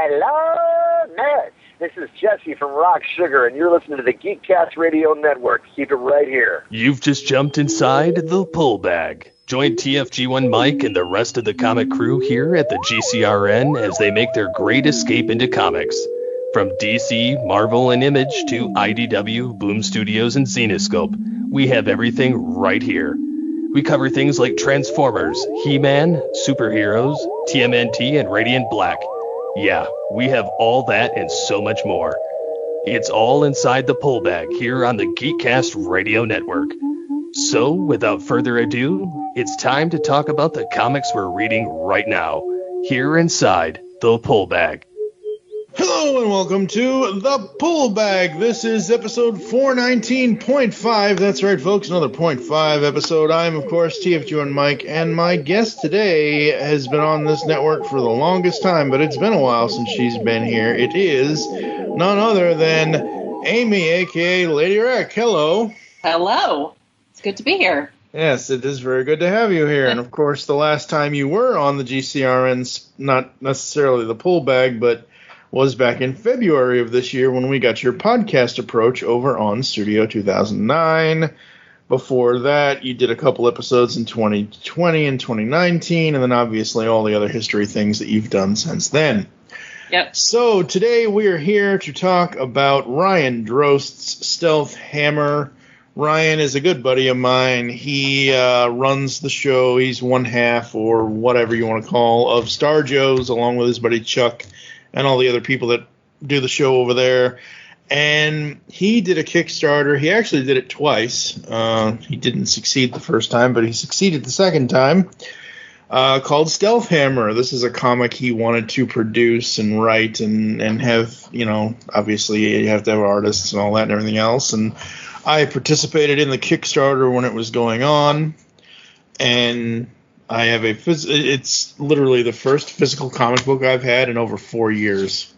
Hello, nerds. This is Jesse from Rock Sugar, and you're listening to the Geekcast Radio Network. Keep it right here. You've just jumped inside the Pull Bag. Join TFG1Mike and the rest of the comic crew here at the GCRN as they make their great escape into comics. From DC, Marvel, and Image to IDW, Boom Studios, and Zenescope, we have everything right here. We cover things like Transformers, He-Man, superheroes, TMNT, and Radiant Black. Yeah, we have all that and so much more. It's all inside the Pull Bag here on the Geekcast Radio Network. So, without further ado, it's time to talk about the comics we're reading right now, here inside the Pull Bag. Hello and welcome to the Pull Bag. This is episode 419.5. That's right, folks, another 0.5 episode. I'm, of course, TFG1Mike, and my guest today has been on this network for the longest time, but it's been a while since she's been here. It is none other than Aimee, a.k.a. LadyWreck. Hello. Hello. It's good to be here. Yes, it is very good to have you here. And, of course, the last time you were on the GCRN, not necessarily the Pull Bag, but was back in February of this year when we got your podcast approach over on Studio 2009. Before that, you did a couple episodes in 2020 and 2019, and then obviously all the other history things that you've done since then. Yep. So today we are here to talk about Ryan Drost's Stealth Hammer. Ryan is a good buddy of mine. He runs the show. He's one half, or whatever you want to call, of Star Joe's, along with his buddy Chuck and all the other people that do the show over there. And he did a Kickstarter. He actually did it twice. He didn't succeed the first time, but he succeeded the second time, called Stealth Hammer. This is a comic he wanted to produce and write and have, you know, obviously you have to have artists and all that and everything else. And I participated in the Kickstarter when it was going on, and I have it's literally the first physical comic book I've had in over 4 years.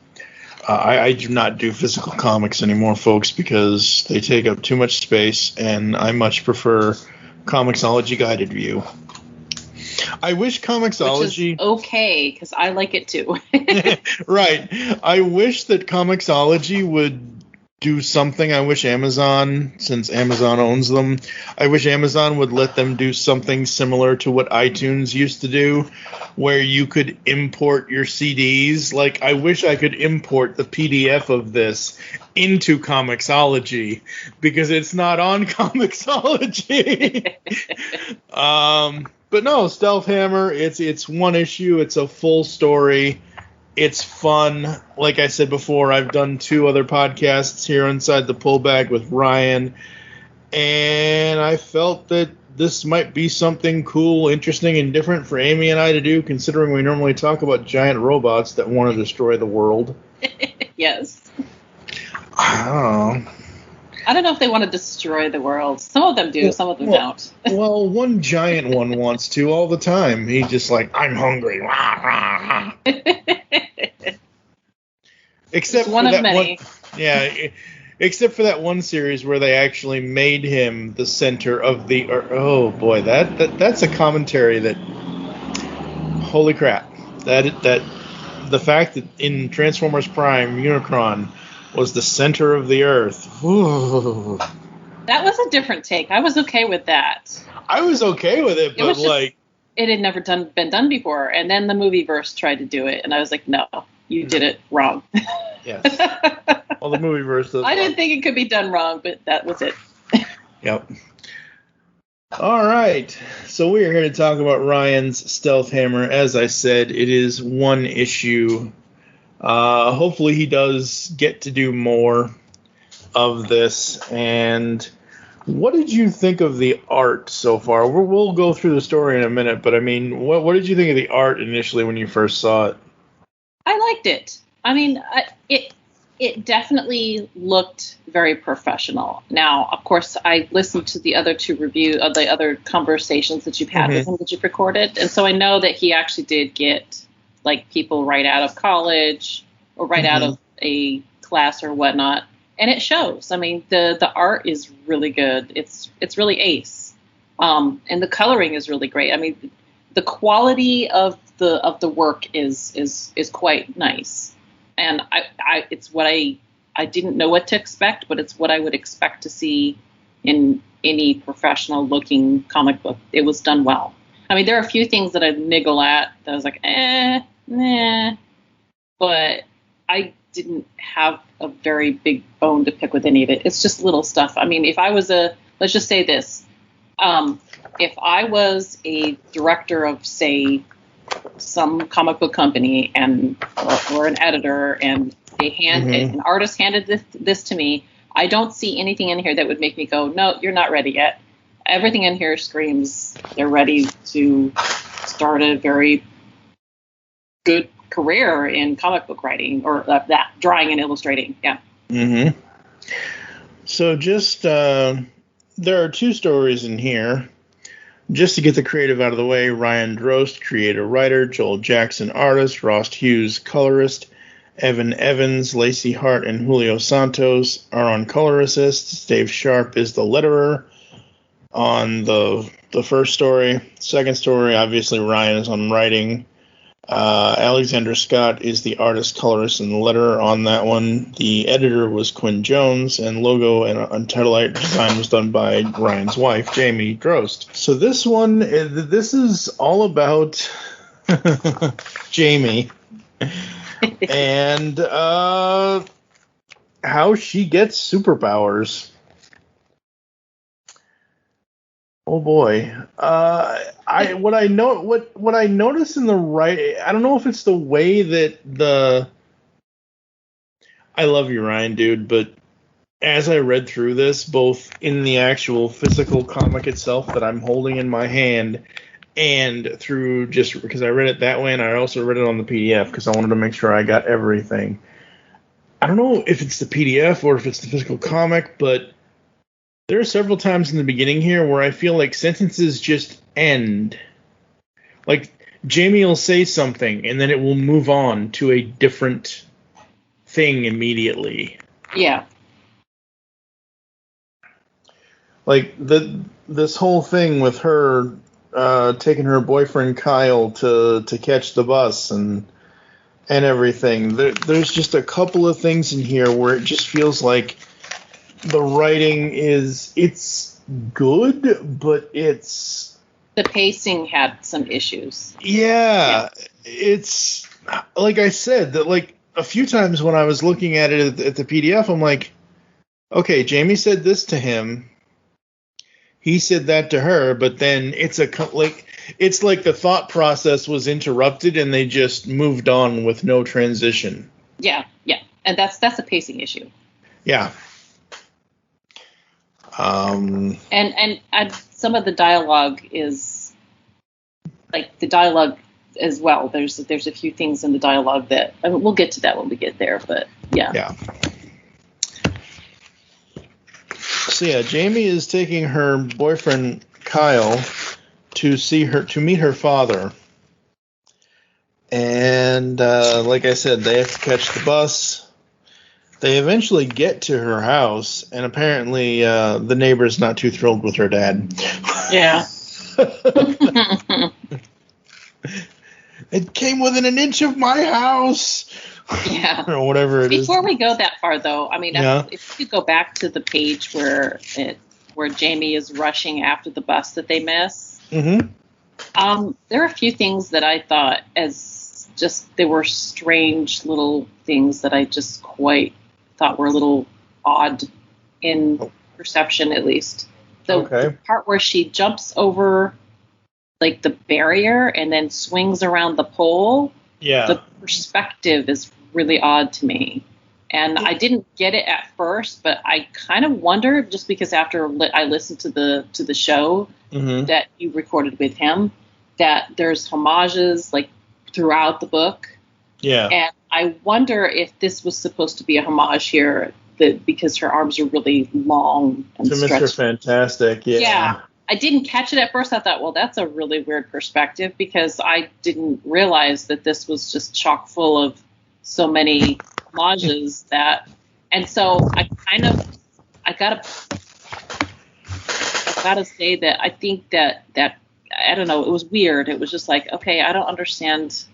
I do not do physical comics anymore, folks, because they take up too much space, and I much prefer Comixology guided view. I wish Comixology... Which is okay, because I like it too. Right. I wish that Comixology would do something. I wish Amazon, since Amazon owns them, I wish Amazon would let them do something similar to what iTunes used to do, where you could import your CDs. Like, I wish I could import the PDF of this into Comixology, because it's not on Comixology. But no, Stealth Hammer, it's one issue, it's a full story. It's fun. Like I said before, I've done 2 other podcasts here inside the Pull Bag with Ryan, and I felt that this might be something cool, interesting, and different for Aimee and I to do, considering we normally talk about giant robots that want to destroy the world. Yes. I don't know if they want to destroy the world. Some of them do, some of them don't. Well, one giant one wants to all the time. He's just like, I'm hungry. Rah, rah, rah. Except one for of many. Except for that one series where they actually made him the center of the earth. Oh boy, that's a commentary that, holy crap, that the fact that in Transformers Prime, Unicron was the center of the earth. Ooh. That was a different take. I was okay with that. I was okay with it, but it had never been done before, and then the movieverse tried to do it, and I was like, no, you did it wrong. Yes. Well, the movieverse does. I didn't think it could be done wrong, but that was it. Yep. All right. So we are here to talk about Ryan's Stealth Hammer. As I said, it is one issue. Hopefully he does get to do more of this. And what did you think of the art so far? We'll go through the story in a minute, but I mean, what did you think of the art initially when you first saw it? I liked it. I mean, it definitely looked very professional. Now, of course, I listened to the other 2 the other conversations that you've had with him that you've recorded, and so I know that he actually did get like people right out of college or right out of a class or whatnot, and it shows. I mean, the art is really good. It's really ace, and the coloring is really great. I mean, the quality of the work is quite nice. and it's what I didn't know what to expect, but it's what I would expect to see in any professional looking comic book. It was done well. I mean, there are a few things that I niggle at that I was like, nah, but I didn't have a very big bone to pick with any of it. It's just little stuff. I mean, if I was let's just say this, if I was a director of, say, some comic book company or an editor, and an artist handed this to me, I don't see anything in here that would make me go, no, you're not ready yet. Everything in here screams they're ready to start a very good career in comic book writing, or that drawing and illustrating. Yeah. Mm-hmm. So just there are two stories in here. Just to get the creative out of the way, Ryan Drost, creator writer, Joel Jackson, artist, Ross Hughes, colorist, Evan Evans, Lacey Hart, and Julio Santos are on color assists. Dave Sharp is the letterer on the first story. Second story, obviously Ryan is on writing. Alexander Scott is the artist, colorist, and letterer on that one. The editor was Quinn Jones, and logo and title art design was done by Ryan's wife, Aimee Drost. So this one, this is all about Aimee and how she gets superpowers. Oh boy! What I notice in the writing, I don't know if it's the way that I love you, Ryan, dude, but as I read through this, both in the actual physical comic itself that I'm holding in my hand, and through just because I read it that way, and I also read it on the PDF because I wanted to make sure I got everything. I don't know if it's the PDF or if it's the physical comic, but there are several times in the beginning here where I feel like sentences just end. Like, Aimee will say something, and then it will move on to a different thing immediately. Yeah. Like, this whole thing with her taking her boyfriend Kyle to catch the bus and everything. There's just a couple of things in here where it just feels like the writing it's good, but it's... The pacing had some issues. Yeah. It's, like I said, that like a few times when I was looking at it at the PDF, I'm like, okay, Aimee said this to him. He said that to her, but then it's like the thought process was interrupted and they just moved on with no transition. Yeah. And that's a pacing issue. Yeah. And some of the dialogue is like the dialogue as well. There's a few things in the dialogue that we'll get to that when we get there, but yeah. Yeah. So yeah, Aimee is taking her boyfriend Kyle to meet her father, and like I said, they have to catch the bus. They eventually get to her house, and apparently the neighbor's not too thrilled with her dad. Yeah. It came within an inch of my house. Yeah. Or whatever it is. Before we go that far, though, I mean, if you go back to the page where Aimee is rushing after the bus that they miss, there are a few things that I thought they were strange little things that I just quite thought were a little odd in perception, at least. The part where she jumps over like the barrier and then swings around the pole. Yeah. The perspective is really odd to me. And I didn't get it at first, but I kind of wondered, just because after I listened to the show that you recorded with him, that there's homages like throughout the book. Yeah. And I wonder if this was supposed to be a homage here, because her arms are really long and to stretched. Mr. Fantastic, yeah. Yeah. I didn't catch it at first. I thought, well, that's a really weird perspective, because I didn't realize that this was just chock full of so many homages and so I gotta say that I think that I don't know, it was weird. It was just like, okay, I don't understand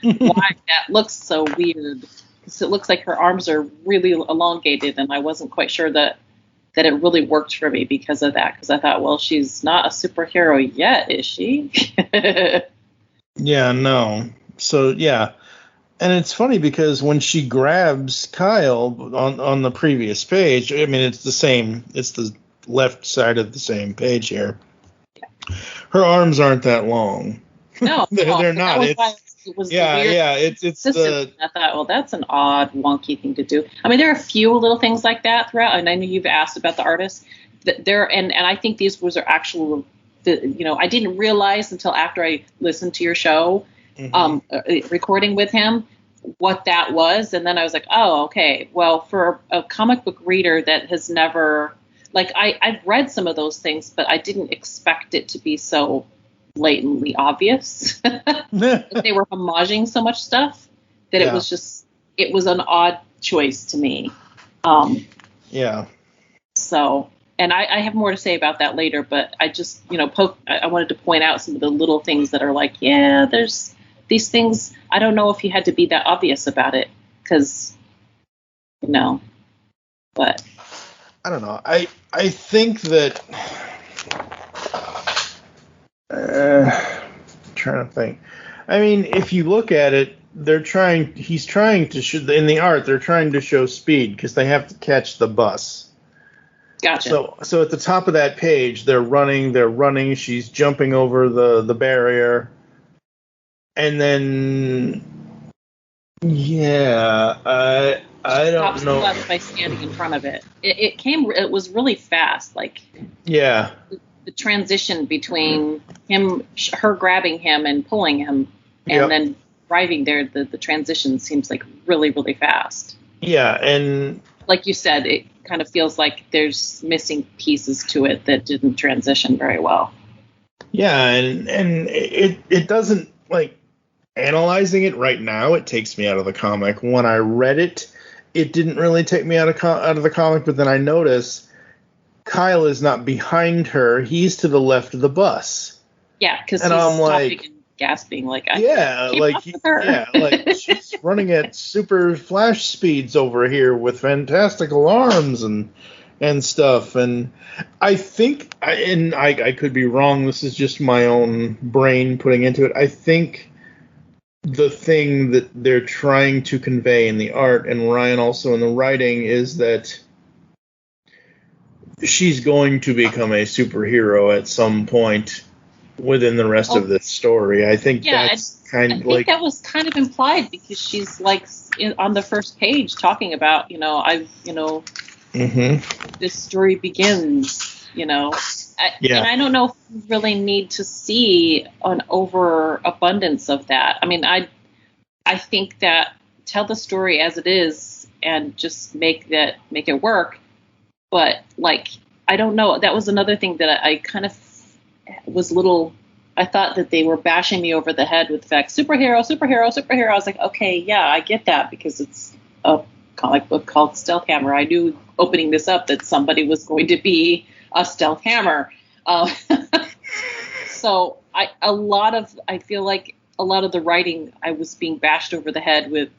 why that looks so weird. because it looks like her arms are really elongated, and I wasn't quite sure that it really worked for me because of that. Because I thought, well, she's not a superhero yet, is she? Yeah, no. So, yeah. And it's funny because when she grabs Kyle on the previous page, I mean, it's the same. It's the left side of the same page here. Her arms aren't that long. No, they're not. It was yeah, the weird yeah. It's the. I thought, well, that's an odd, wonky thing to do. I mean, there are a few little things like that throughout, and I know you've asked about the artist. And I think these are actual. I didn't realize until after I listened to your show, recording with him, what that was, and then I was like, oh, okay. Well, for a comic book reader that has never, like, I've read some of those things, but I didn't expect it to be so blatantly obvious. They were homaging so much stuff that it was an odd choice to me. Yeah. So, and I have more to say about that later, but I just, I wanted to point out some of the little things that are like, yeah, there's these things. I don't know if you had to be that obvious about it, because, but I don't know. I think that. Trying to think. I mean, if you look at it, he's trying to show, in the art, they're trying to show speed because they have to catch the bus. Gotcha. So at the top of that page, they're running, she's jumping over the barrier. And then, I don't know. By standing in front of it. It was really fast. Like, yeah. The transition between her grabbing him and pulling him, and then driving there, the transition seems like really, really fast. Yeah, and like you said, it kind of feels like there's missing pieces to it that didn't transition very well. Yeah, and it doesn't, like, analyzing it right now, it takes me out of the comic. When I read it, it didn't really take me out of the comic, but then I notice Kyle is not behind her; he's to the left of the bus. Yeah, because he's stopping and gasping, like, she's running at super flash speeds over here with fantastical arms and stuff. And I think, I could be wrong. This is just my own brain putting into it. I think the thing that they're trying to convey in the art, and Ryan also in the writing, is that she's going to become a superhero at some point within the rest of this story. I think that's kind of like... that was kind of implied, because she's like on the first page talking about, this story begins, and I don't know if you really need to see an overabundance of that. I mean, I think that tell the story as it is and just make it work. But, like, I don't know. That was another thing that I kind of was I thought that they were bashing me over the head with the fact, superhero. I was like, okay, yeah, I get that, because it's a comic book called Stealth Hammer. I knew opening this up that somebody was going to be a Stealth Hammer. So I feel like a lot of the writing, I was being bashed over the head with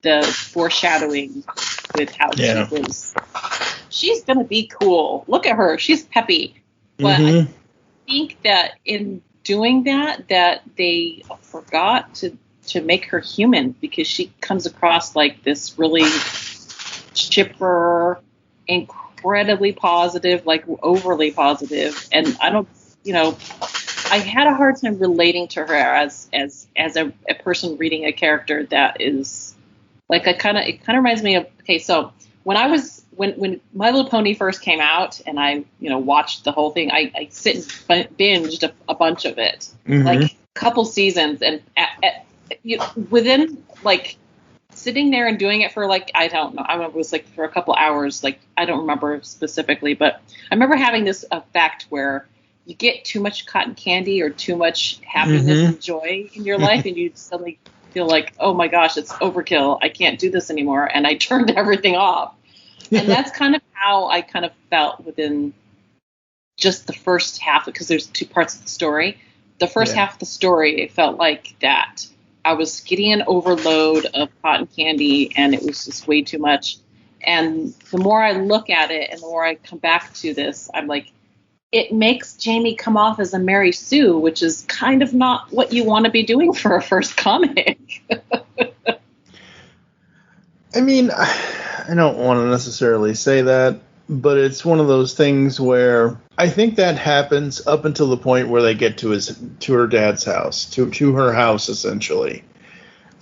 the foreshadowing with how she was. She's going to be cool. Look at her. She's peppy. But I think that in doing that they forgot to make her human, because she comes across like this really chipper, incredibly positive, like overly positive. And I don't, I had a hard time relating to her as a person reading a character that is like, it kind of reminds me of, okay, so when My Little Pony first came out and I, watched the whole thing, I sit and binged a bunch of it, like a couple seasons, and within like sitting there and doing it for like, I don't know, I remember it was like for a couple hours, like I don't remember specifically, but I remember having this effect where you get too much cotton candy or too much happiness and joy in your life, and you suddenly feel like, oh my gosh, it's overkill, I can't do this anymore, and I turned everything off. And that's kind of how I kind of felt within just the first half, because there's two parts of the story. The first half of the story, it felt like that. I was getting an overload of cotton candy, and it was just way too much. And the more I look at it and the more I come back to this, I'm like, it makes Jamie come off as a Mary Sue, which is kind of not what you want to be doing for a first comic. I mean, I don't want to necessarily say that, but it's one of those things where I think that happens up until the point where they get to her dad's house, to her house, essentially.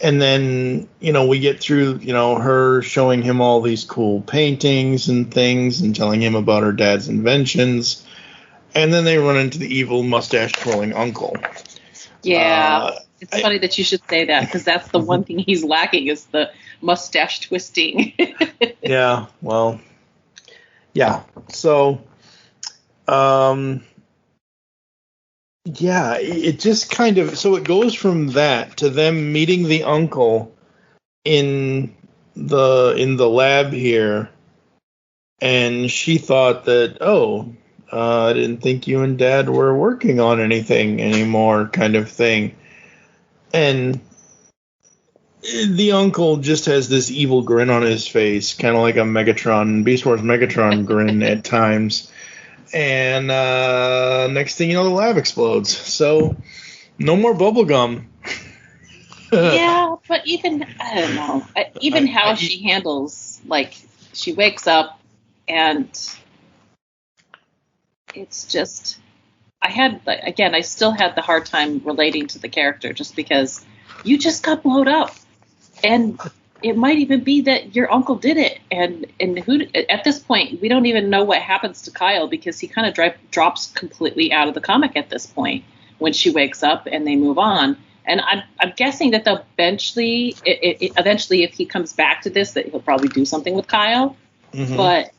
And then, we get through, her showing him all these cool paintings and things and telling him about her dad's inventions. And then they run into the evil mustache-twirling uncle. Yeah, it's funny that you should say that, because that's the one thing he's lacking is the mustache twisting. Yeah, well, yeah. So, yeah, it just kind of, so it goes from that to them meeting the uncle in the lab here, and she thought that, I didn't think you and Dad were working on anything anymore, kind of thing. And the uncle just has this evil grin on his face, kind of like a Beast Wars Megatron grin at times. And next thing you know, the lab explodes. So, no more bubblegum. Yeah, but even, I don't know, even how she handles, like, she wakes up and it's just, I still had the hard time relating to the character just because you just got blown up. And it might even be that your uncle did it. And who, at this point, we don't even know what happens to Kyle because he kind of drops completely out of the comic at this point when she wakes up and they move on. And I'm guessing that they'll eventually, if he comes back to this, that he'll probably do something with Kyle. Mm-hmm. But,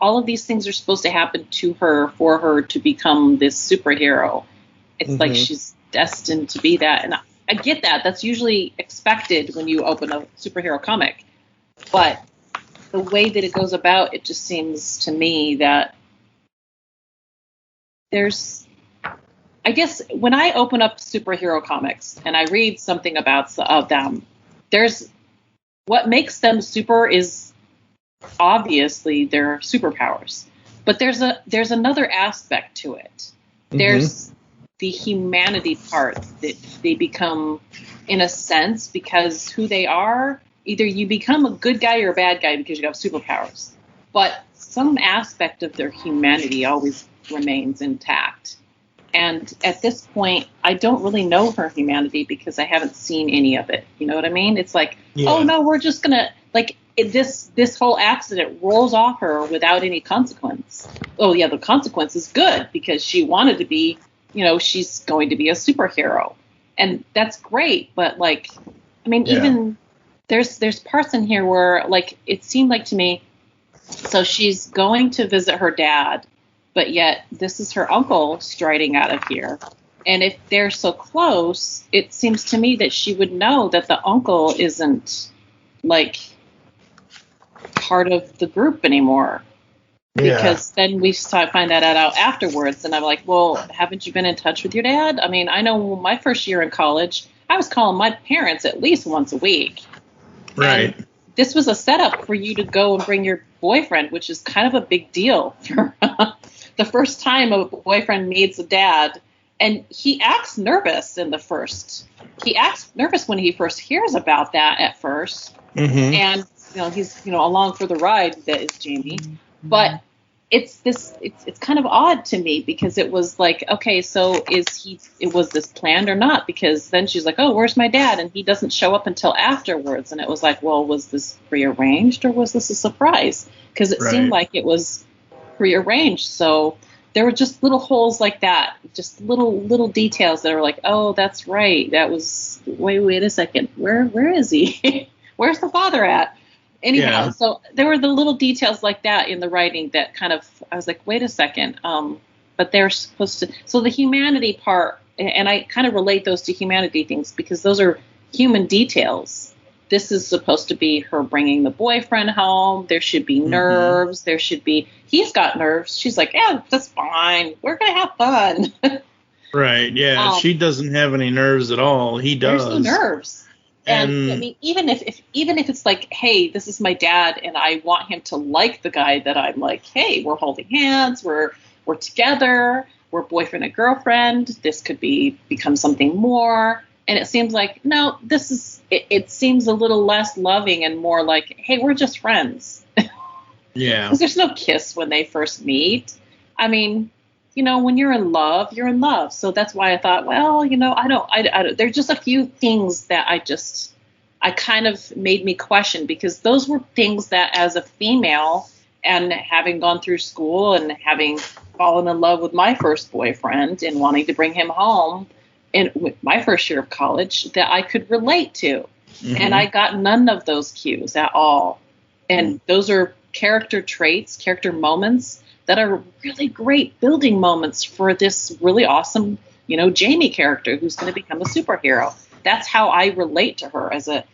all of these things are supposed to happen to her for her to become this superhero. It's like she's destined to be that. And I get that. That's usually expected when you open a superhero comic. But the way that it goes about, it just seems to me that there's... I guess when I open up superhero comics and I read something about them, there's... What makes them super is obviously their superpowers. But there's another aspect to it. There's the humanity part that they become, in a sense, because who they are, either you become a good guy or a bad guy because you have superpowers. But some aspect of their humanity always remains intact. And at this point, I don't really know her humanity because I haven't seen any of it. You know what I mean? It's like, oh no, we're just going to, like, this whole accident rolls off her without any consequence. Oh yeah, the consequence is good because she wanted to be, she's going to be a superhero. And that's great. But like, I mean, even there's parts in here where like, it seemed like to me, so she's going to visit her dad, but yet this is her uncle striding out of here. And if they're so close, it seems to me that she would know that the uncle isn't like part of the group anymore. Because then we find that out afterwards. And I'm like, well, haven't you been in touch with your dad? I mean, I know my first year in college, I was calling my parents at least once a week. Right. And this was a setup for you to go and bring your boyfriend, which is kind of a big deal for the first time a boyfriend meets a dad. And he acts nervous he acts nervous when he first hears about that at first. And, he's, along for the ride, that is Jamie. But it's kind of odd to me because it was like, okay, so was this planned or not? Because then she's like, oh, where's my dad? And he doesn't show up until afterwards. And it was like, well, was this prearranged or was this a surprise? Because it seemed like it was prearranged. So there were just little holes like that, just little details that are like, oh, that's right. That was, wait a second. Where is he? Where's the father at? Anyhow, so there were the little details like that in the writing that kind of, I was like, wait a second. But they're supposed to, so the humanity part, and I kind of relate those to humanity things because those are human details. This is supposed to be her bringing the boyfriend home. There should be nerves. There should be, he's got nerves. She's like, yeah, that's fine. We're going to have fun. Right, yeah. She doesn't have any nerves at all. He does. There's no nerves. And I mean, even if it's like, hey, this is my dad, and I want him to like the guy that I'm like, hey, we're holding hands, we're together, we're boyfriend and girlfriend. This could become something more. And it seems like, no, it seems a little less loving and more like, hey, we're just friends. Yeah. Because there's no kiss when they first meet. I mean, when you're in love, you're in love. So that's why I thought, well, I don't, there's just a few things that I kind of made me question, because those were things that as a female, and having gone through school and having fallen in love with my first boyfriend and wanting to bring him home in my first year of college, that I could relate to. Mm-hmm. And I got none of those cues at all. And those are character traits, character moments that are really great building moments for this really awesome, Jamie character who's going to become a superhero. That's how I relate to her as a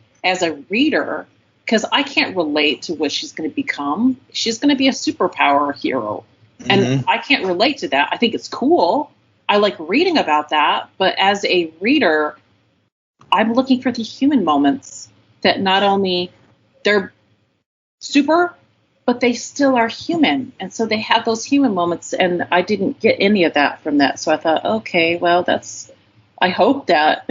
reader, because I can't relate to what she's going to become. She's going to be a superpower hero. Mm-hmm. And I can't relate to that. I think it's cool. I like reading about that. But as a reader, I'm looking for the human moments that not only they're super, but they still are human. And so they have those human moments, and I didn't get any of that from that. So I thought, okay, well, I hope that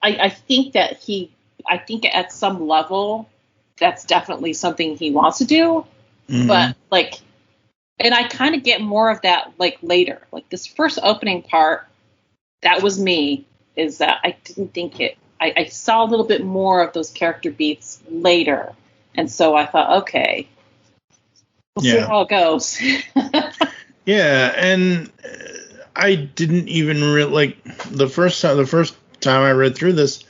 I think at some level, that's definitely something he wants to do. Mm-hmm. But and I kind of get more of that later. Like this first opening part, that was me, is that I didn't think it. I saw a little bit more of those character beats later. And so I thought, okay, we'll see how it goes. Yeah, and I didn't even the first time I read through this,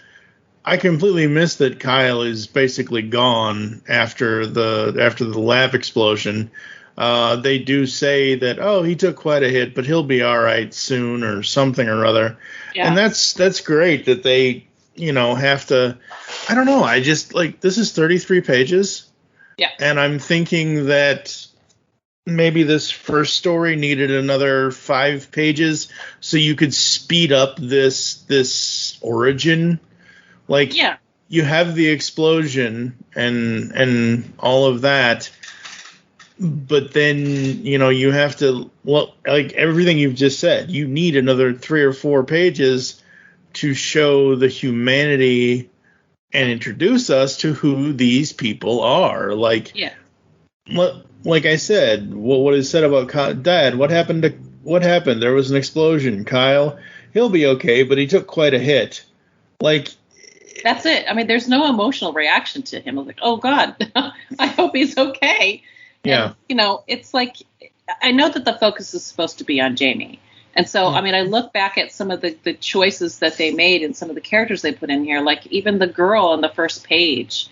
I completely missed that Kyle is basically gone after the lab explosion. They do say that, he took quite a hit, but he'll be all right soon or something or other. Yeah. And that's great that they have to, I don't know. I just this is 33 pages. Yeah. And I'm thinking that maybe this first story needed another 5 pages so you could speed up this origin. You have the explosion and all of that, but then, you have to, everything you've just said, you need another 3 or 4 pages to show the humanity and introduce us to who these people are. Like I said, what is said about Dad? What happened? There was an explosion. Kyle, he'll be okay, but he took quite a hit. That's it. I mean, there's no emotional reaction to him. I was like, oh God, I hope he's okay. Yeah. And, it's like, I know that the focus is supposed to be on Jamie. And so, I mean, I look back at some of the choices that they made and some of the characters they put in here, like even the girl on the first page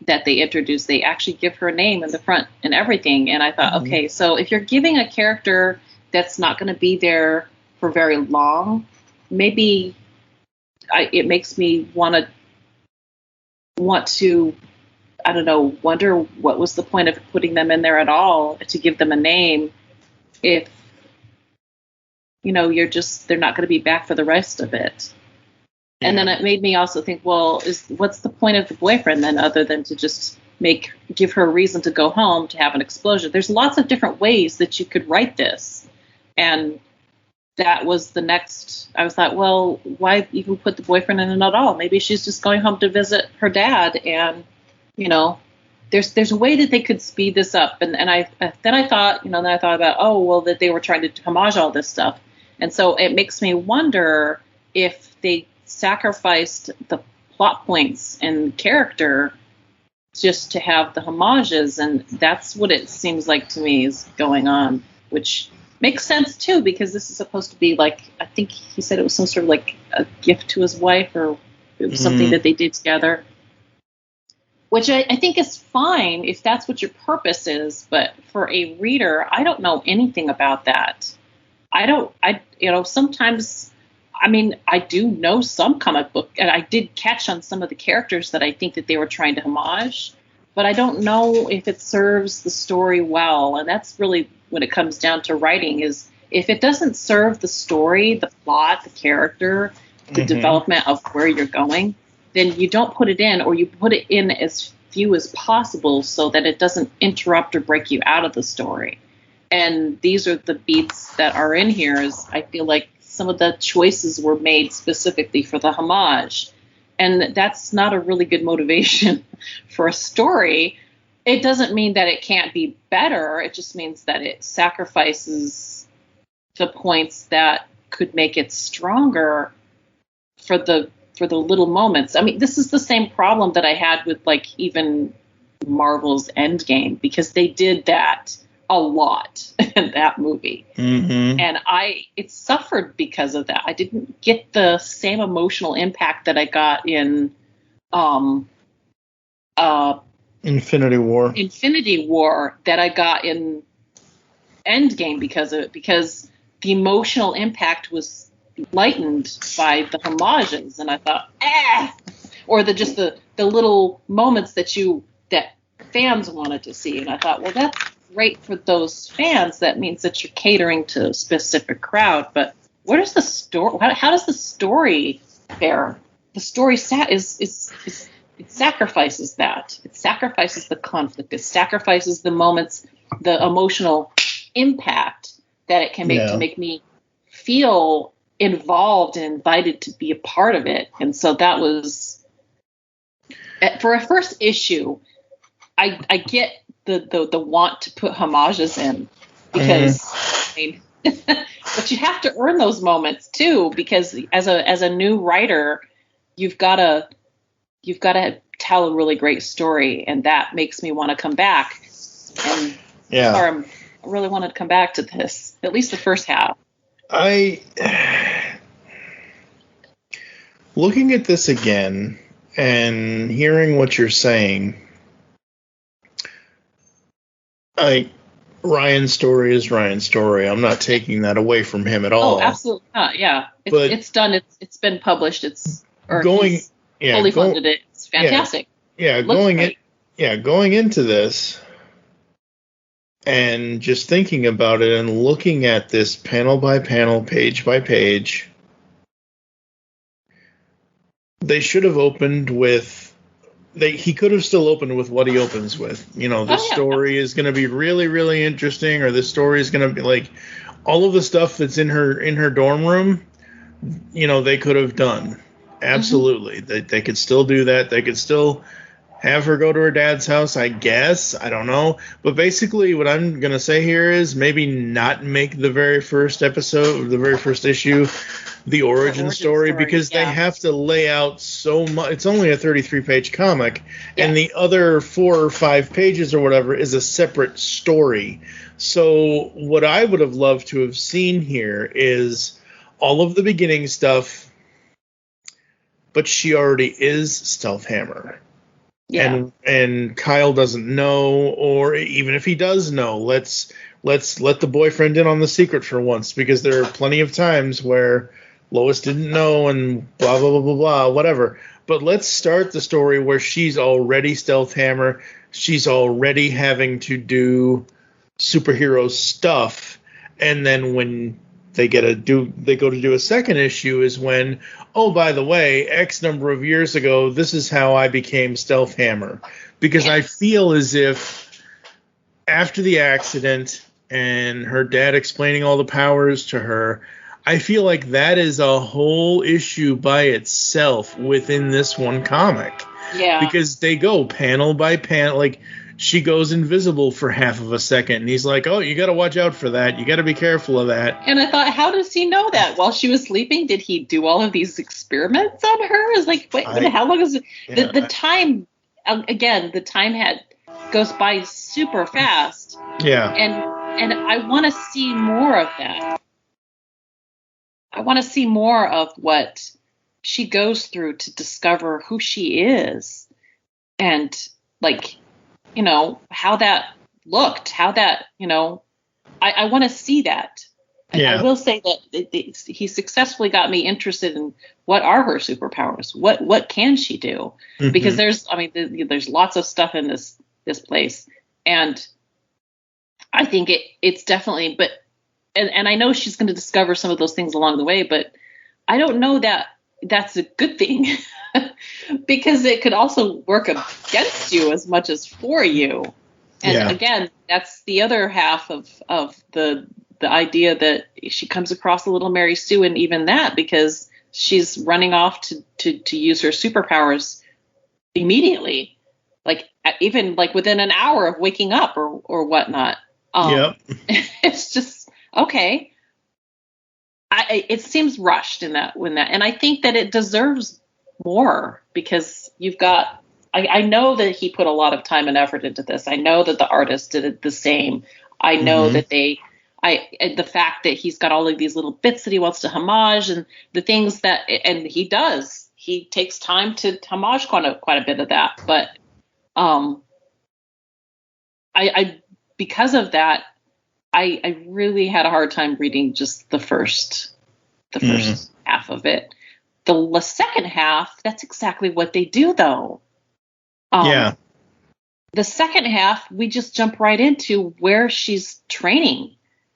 that they introduced, they actually give her a name in the front and everything. And I thought, okay, so if you're giving a character that's not going to be there for very long, maybe it makes me want to, I don't know, wonder what was the point of putting them in there at all, to give them a name if, they're not going to be back for the rest of it. Yeah. And then it made me also think, well, what's the point of the boyfriend then, other than to just give her a reason to go home to have an explosion? There's lots of different ways that you could write this. And that was the next, I was like, well, why even put the boyfriend in it at all? Maybe she's just going home to visit her dad, and, there's a way that they could speed this up. And I thought about, that they were trying to homage all this stuff. And so it makes me wonder if they sacrificed the plot points and character just to have the homages. And that's what it seems like to me is going on, which makes sense too, because this is supposed to be I think he said it was some sort of a gift to his wife, or it was something that they did together, which I think is fine if that's what your purpose is. But for a reader, I don't know anything about that. Sometimes, I mean, I do know some comic book, and I did catch on some of the characters that I think that they were trying to homage, but I don't know if it serves the story well. And that's really when it comes down to writing, is if it doesn't serve the story, the plot, the character, the development of where you're going, then you don't put it in, or you put it in as few as possible so that it doesn't interrupt or break you out of the story. And these are the beats that are in here. Is I feel like some of the choices were made specifically for the homage. And that's not a really good motivation for a story. It doesn't mean that it can't be better. It just means that it sacrifices the points that could make it stronger for the little moments. I mean, this is the same problem that I had with like even Marvel's Endgame, because they did that a lot in that movie. And it suffered because of that. I didn't get the same emotional impact that I got in Infinity War that I got in Endgame because of it, because the emotional impact was lightened by the homages. And I thought, or the little moments that fans wanted to see. And I thought, well, that's great for those fans. That means that you're catering to a specific crowd. But where does the story? How does the story fare? The story it sacrifices that. It sacrifices the conflict. It sacrifices the moments, the emotional impact that it can make to make me feel involved and invited to be a part of it. And so that was, for a first issue, I get the want to put homages in, because I mean, but you have to earn those moments too, because as a new writer, you've got to tell a really great story, and that makes me want to come back. And I really wanted to come back to this, at least the first half. Looking at this again and hearing what you're saying, Ryan's story is Ryan's story. I'm not taking that away from him at all. Oh, absolutely not. Yeah, it's done. It's been published. Fully funded it. It's fantastic. Going into this and just thinking about it and looking at this panel by panel, page by page, they should have opened with. He could have still opened with what he opens with. This story is going to be really, really interesting, or this story is going to be like all of the stuff that's in her dorm room. They could have done. Absolutely. They could still do that. They could still have her go to her dad's house, I guess. I don't know. But basically what I'm going to say here is maybe not make the very first episode, the very first issue, the origin story, because they have to lay out so much. It's only a 33-page comic, and the other 4 or 5 pages or whatever is a separate story. So what I would have loved to have seen here is all of the beginning stuff, but she already is Stealth Hammer. Yeah. And Kyle doesn't know, or even if he does know, let's let the boyfriend in on the secret for once, because there are plenty of times where Lois didn't know and blah, blah, blah, blah, blah, whatever. But let's start the story where she's already Stealth Hammer. She's already having to do superhero stuff. And then when they go to do a second issue is when, oh, by the way, X number of years ago, this is how I became Stealth Hammer. Because I feel as if after the accident and her dad explaining all the powers to her, I feel like that is a whole issue by itself within this one comic. Yeah. Because they go panel by panel. Like, she goes invisible for half of a second, and he's like, oh, you got to watch out for that. You got to be careful of that. And I thought, how does he know that? While she was sleeping, did he do all of these experiments on her? It's like, wait, how long is it? The time, again, the time goes by super fast. Yeah. And I want to see more of that. I want to see more of what she goes through to discover who she is, and how that looked, how that, I want to see that. Yeah. I will say that he successfully got me interested in what are her superpowers, what can she do, because there's lots of stuff in this place, and I think it's definitely, but and I know she's going to discover some of those things along the way, but I don't know that that's a good thing because it could also work against you as much as for you. And again, that's the other half of the idea that she comes across a little Mary Sue, and even that because she's running off to use her superpowers immediately, like even like within an hour of waking up or whatnot. It's just okay. It seems rushed in that, and I think that it deserves more because you've got. I know that he put a lot of time and effort into this. I know that the artist did it the same. I know that the fact that he's got all of these little bits that he wants to homage and the things that, and he does. He takes time to homage quite a bit of that, but I because of that. I really had a hard time reading just the first half of it. The second half, that's exactly what they do, though. The second half, we just jump right into where she's training,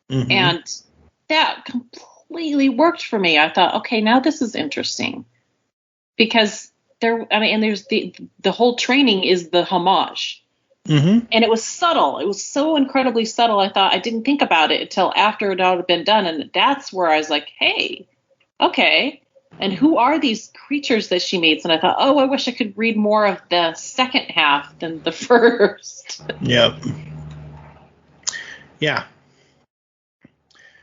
and that completely worked for me. I thought, okay, now this is interesting because there's the whole training is the homage. And it was subtle. It was so incredibly subtle. I thought I didn't think about it until after it all had been done. And that's where I was like, hey, okay. And who are these creatures that she meets? And I thought, oh, I wish I could read more of the second half than the first. Yep. Yeah.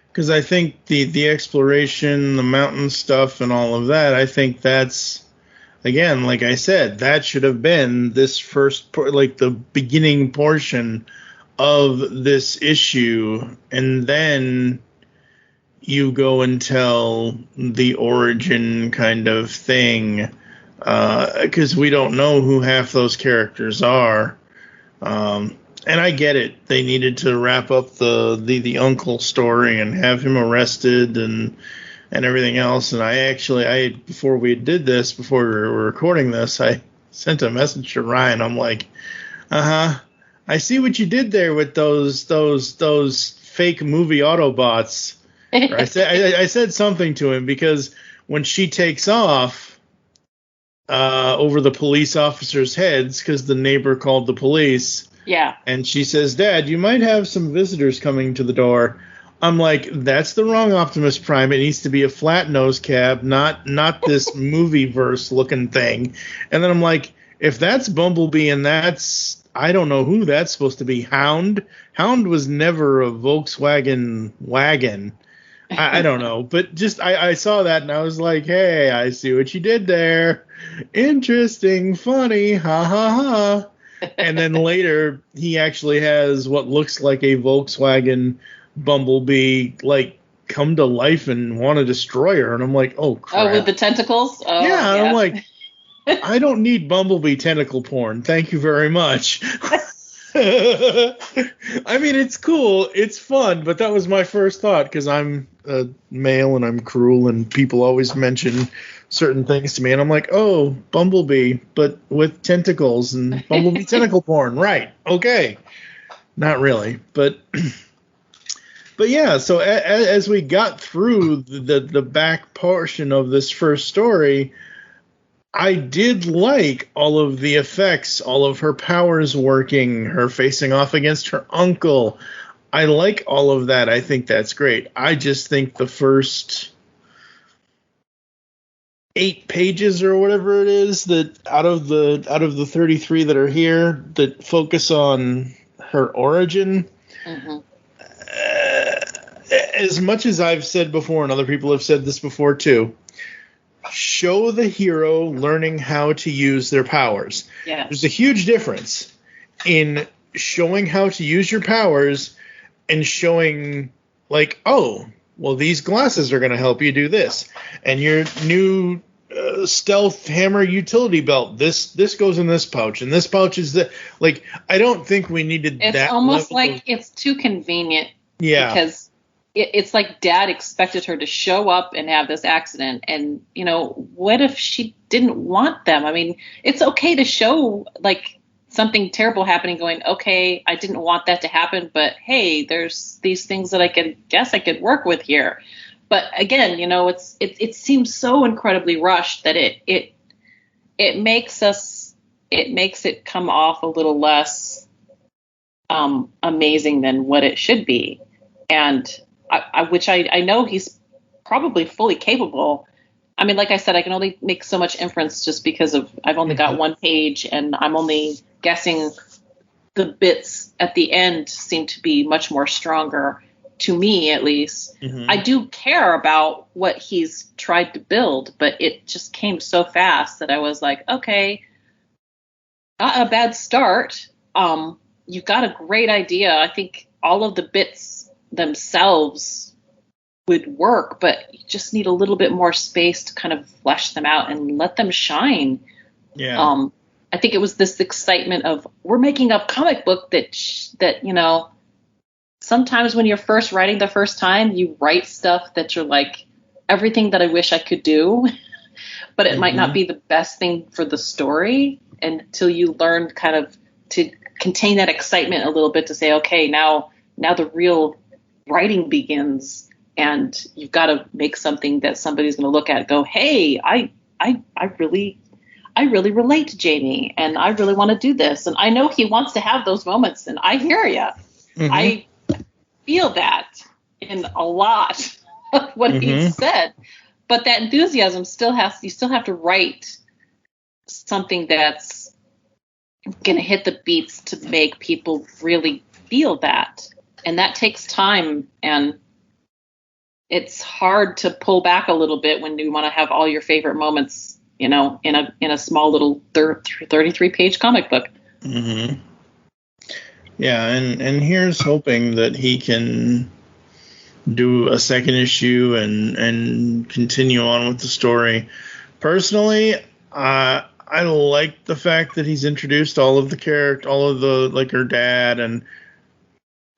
Because I think the exploration, the mountain stuff and all of that, I think that's, again, like I said, that should have been this first, like the beginning portion of this issue. And then you go and tell the origin kind of thing. Because we don't know who half those characters are. And I get it. They needed to wrap up the uncle story and have him arrested and everything else. And I before we were recording this, I sent a message to Ryan. I'm like, I see what you did there with those fake movie Autobots. I said something to him because when she takes off over the police officers' heads because the neighbor called the police. Yeah. And she says, Dad, you might have some visitors coming to the door. I'm like, that's the wrong Optimus Prime. It needs to be a flat nose cab, not this movie verse looking thing. And then I'm like, if that's Bumblebee and that's, I don't know who that's supposed to be. Hound was never a Volkswagen wagon. I don't know, but just I saw that and I was like, hey, I see what you did there. Interesting, funny, ha ha ha. And then later he actually has what looks like a Volkswagen Bumblebee like come to life and want to destroy her, and I'm like, oh crap. Oh, with the tentacles? Oh, yeah. I'm like, I don't need Bumblebee tentacle porn, thank you very much. I mean, it's cool, it's fun, but that was my first thought because I'm a male and I'm cruel and people always mention certain things to me, and I'm like, oh, Bumblebee but with tentacles and Bumblebee tentacle porn, right? Okay. Not really, but yeah, so as we got through the back portion of this first story, I did like all of the effects, all of her powers working, her facing off against her uncle. I like all of that. I think that's great. I just think the first 8 pages or whatever it is that out of the 33 that are here that focus on her origin. As much as I've said before, and other people have said this before too, show the hero learning how to use their powers. Yeah. There's a huge difference in showing how to use your powers and showing, like, oh, well, these glasses are going to help you do this. And your new stealth hammer utility belt, this goes in this pouch, and this pouch is the, like, I don't think we needed that. It's almost like it's too convenient. Yeah. Because it's like Dad expected her to show up and have this accident. And, what if she didn't want them? I mean, it's okay to show, like, something terrible happening, going, okay, I didn't want that to happen, but hey, there's these things that I could work with here. But again, it seems so incredibly rushed that it makes it come off a little less amazing than what it should be. And which I know he's probably fully capable. I mean, like I said, I can only make so much inference just because I've only got one page, and I'm only guessing the bits at the end seem to be much more stronger, to me at least. I do care about what he's tried to build, but it just came so fast that I was like, okay, not a bad start. You've got a great idea. I think all of the bits themselves would work, but you just need a little bit more space to kind of flesh them out and let them shine. Yeah. I think it was this excitement of, we're making a comic book that sometimes when you're first writing the first time, you write stuff that you're like, everything that I wish I could do, but it might not be the best thing for the story until you learn kind of to contain that excitement a little bit, to say, okay, now the real writing begins. And you've got to make something that somebody's going to look at and go, hey, I really relate to Jamie, and I really want to do this. And I know he wants to have those moments, and I hear you. I feel that in a lot of what he said. But that enthusiasm you still have to write something that's going to hit the beats to make people really feel that. And that takes time, and it's hard to pull back a little bit when you want to have all your favorite moments, in a small little 33-page comic book. Yeah, and here's hoping that he can do a second issue and continue on with the story. Personally, I like the fact that he's introduced all of her dad, and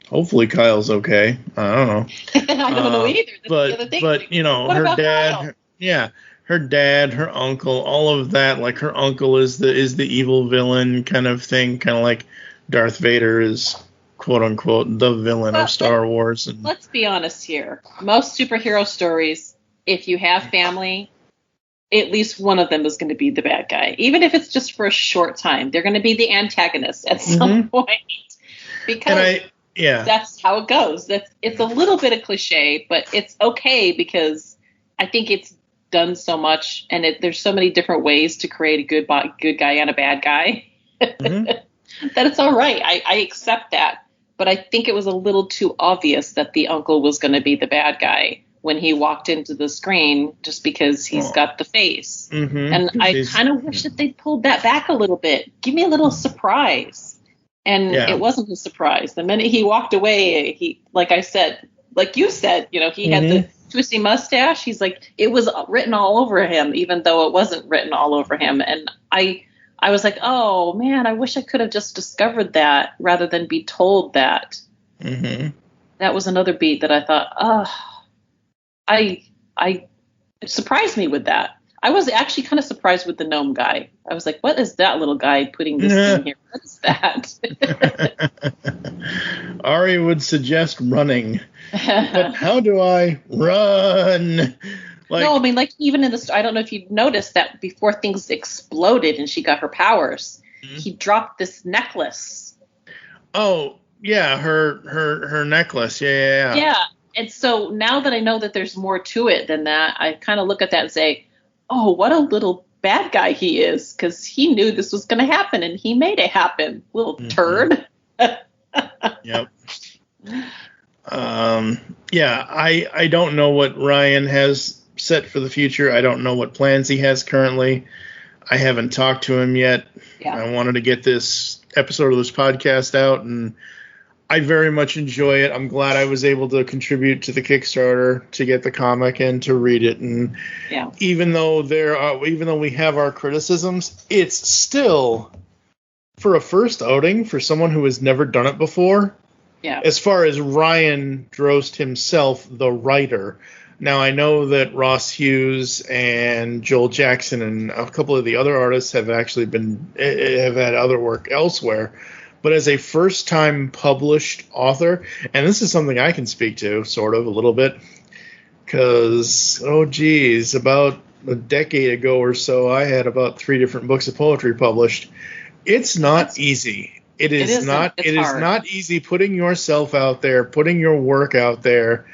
hopefully Kyle's okay. I don't know. I don't know either. That's the other thing. But her dad, Kyle? Her dad, her uncle, all of that. Like, her uncle is the evil villain kind of thing, kind of like Darth Vader is, quote unquote, the villain of Star Wars. And let's be honest here. Most superhero stories, if you have family, at least one of them is going to be the bad guy, even if it's just for a short time. They're going to be the antagonist at some point, because that's how it goes. It's a little bit of cliche, but it's okay, because I think it's done so much, and there's so many different ways to create a good guy and a bad guy that it's all right. I accept that, but I think it was a little too obvious that the uncle was going to be the bad guy when he walked into the screen, just because he's got the face. And I kind of wish that they'd pulled that back a little bit. Give me a little surprise. And it wasn't a surprise. The minute he walked away, he, like you said, he had the twisty mustache. He's like, it was written all over him, even though it wasn't written all over him. And I was like, oh man, I wish I could have just discovered that rather than be told that. That was another beat that I thought, it surprised me with that. I was actually kind of surprised with the gnome guy. I was like, what is that little guy putting this in here? What is that? Ari would suggest running. But how do I run? No, I mean, like, even in I don't know if you noticed that before things exploded and she got her powers, he dropped this necklace. Oh, yeah, her necklace. Yeah. Yeah. And so now that I know that there's more to it than that, I kind of look at that and say, oh, what a little bad guy he is, because he knew this was going to happen and he made it happen. Little turd. Yep. I don't know what Ryan has set for the future. I don't know what plans he has currently. I haven't talked to him yet. Yeah. I wanted to get this episode of this podcast out, and I very much enjoy it. I'm glad I was able to contribute to the Kickstarter to get the comic and to read it. And even though we have our criticisms, it's still, for a first outing, for someone who has never done it before. Yeah. As far as Ryan Drost himself, the writer, Now, I know that Ross Hughes and Joel Jackson and a couple of the other artists have actually have had other work elsewhere. But as a first-time published author, and this is something I can speak to, sort of, a little bit, because, about a decade ago or so, I had about 3 different books of poetry published. It's not easy. It is not easy putting yourself out there, putting your work out there.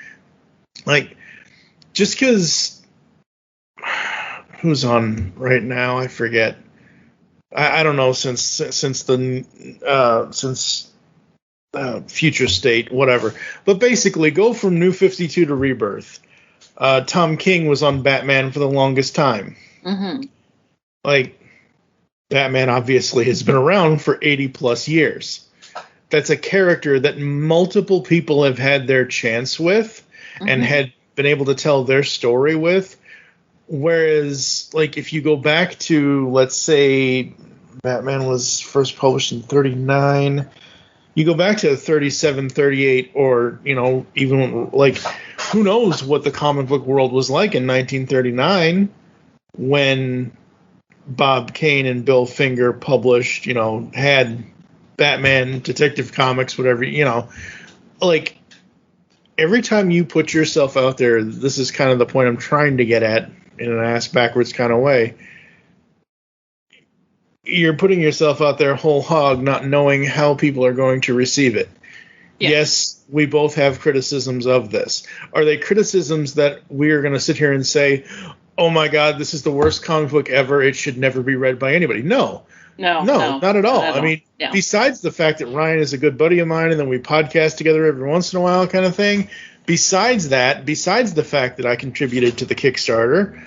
Like, just because, who's on right now? I forget. I don't know, since Future State, whatever. But basically, go from New 52 to Rebirth. Tom King was on Batman for the longest time. Mm-hmm. Like, Batman obviously has been around for 80 plus years. That's a character that multiple people have had their chance with and had been able to tell their story with. Whereas, like, if you go back to, let's say, Batman was first published in 39, you go back to 37, 38, or, even, like, who knows what the comic book world was like in 1939 when Bob Kane and Bill Finger published, had Batman, Detective Comics, whatever, like, every time you put yourself out there, this is kind of the point I'm trying to get at in an ass backwards kind of way. You're putting yourself out there whole hog, not knowing how people are going to receive it. Yeah. Yes, we both have criticisms of this. Are they criticisms that we are going to sit here and say, oh my God, this is the worst comic book ever, it should never be read by anybody? No, not at all. I mean, besides the fact that Ryan is a good buddy of mine and then we podcast together every once in a while kind of thing, besides the fact that I contributed to the Kickstarter,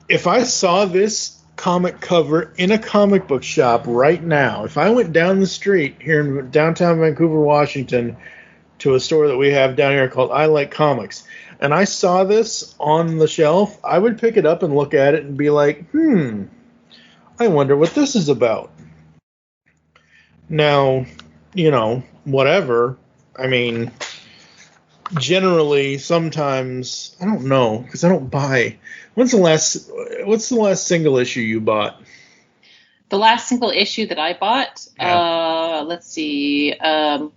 if I saw this comic cover in a comic book shop right now, if I went down the street here in downtown Vancouver, Washington, to a store that we have down here called I Like Comics, and I saw this on the shelf, I would pick it up and look at it and be like, I wonder what this is about. Now, whatever. I mean, generally, sometimes, I don't know, because I don't buy. What's the last single issue you bought? The last single issue that I bought, let's see, I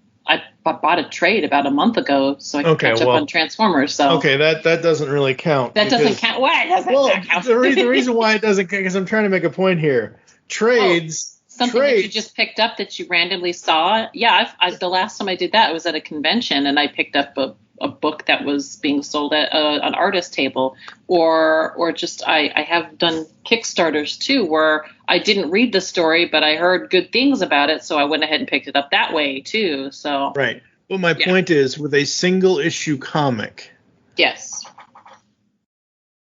bought a trade about a month ago, so I can catch up on Transformers. So that doesn't really count. That doesn't count. Why doesn't that count? The reason why it doesn't count, because I'm trying to make a point here. Trades. Something that you just picked up that you randomly saw. Yeah, the last time I did that was at a convention, and I picked up a book that was being sold at an artist table, or just I have done Kickstarters too, where I didn't read the story, but I heard good things about it, so I went ahead and picked it up that way too. So right. Well, my point is, with a single issue comic. Yes.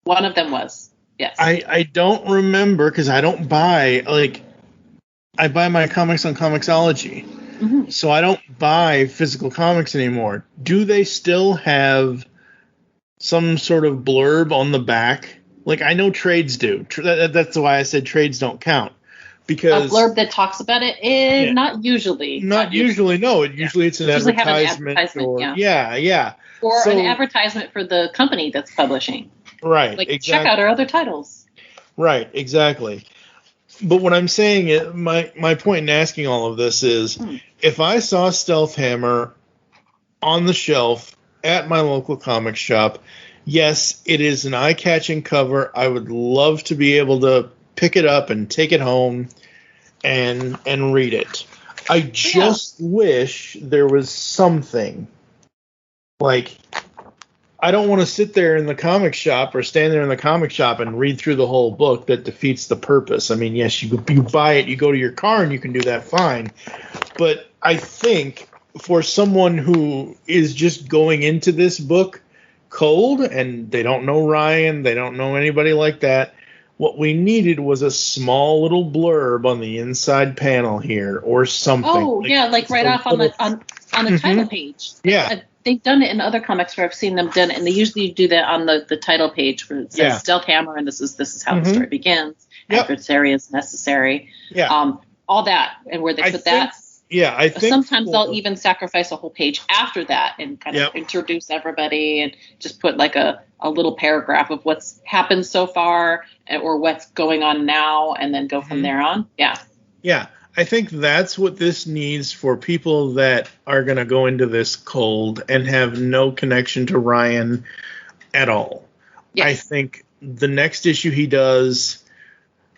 One of them was. Yes. I don't remember, because I don't buy, I buy my comics on Comixology. Mm-hmm. So I don't buy physical comics anymore. Do they still have some sort of blurb on the back? Like, I know trades do. That's why I said trades don't count. Because a blurb that talks about it? Not usually. Not usually, no. Usually it's an advertisement. Or an advertisement for the company that's publishing. Right, exactly. Check out our other titles. Right, exactly. But what I'm saying, my point in asking all of this is, if I saw Stealth Hammer on the shelf at my local comic shop, yes, it is an eye-catching cover. I would love to be able to pick it up and take it home and read it. I just wish there was something. Like, I don't want to sit there in the comic shop or stand there in the comic shop and read through the whole book. That defeats the purpose. I mean, yes, you buy it, you go to your car, and you can do that fine. But I think for someone who is just going into this book cold, and they don't know Ryan, they don't know anybody like that, what we needed was a small little blurb on the inside panel here, or something. Oh, like right off on the title page. Yeah. They've done it in other comics where I've seen them done it, and they usually do that on the title page where it says Stealth Hammer, and this is how the story begins. Adversary is necessary. Yeah. All that, and where they put that. Yeah, I think sometimes they'll even sacrifice a whole page after that and kind of introduce everybody and just put like a little paragraph of what's happened so far or what's going on now, and then go from there on. Yeah. Yeah, I think that's what this needs for people that are going to go into this cold and have no connection to Ryan at all. Yes. I think the next issue he does,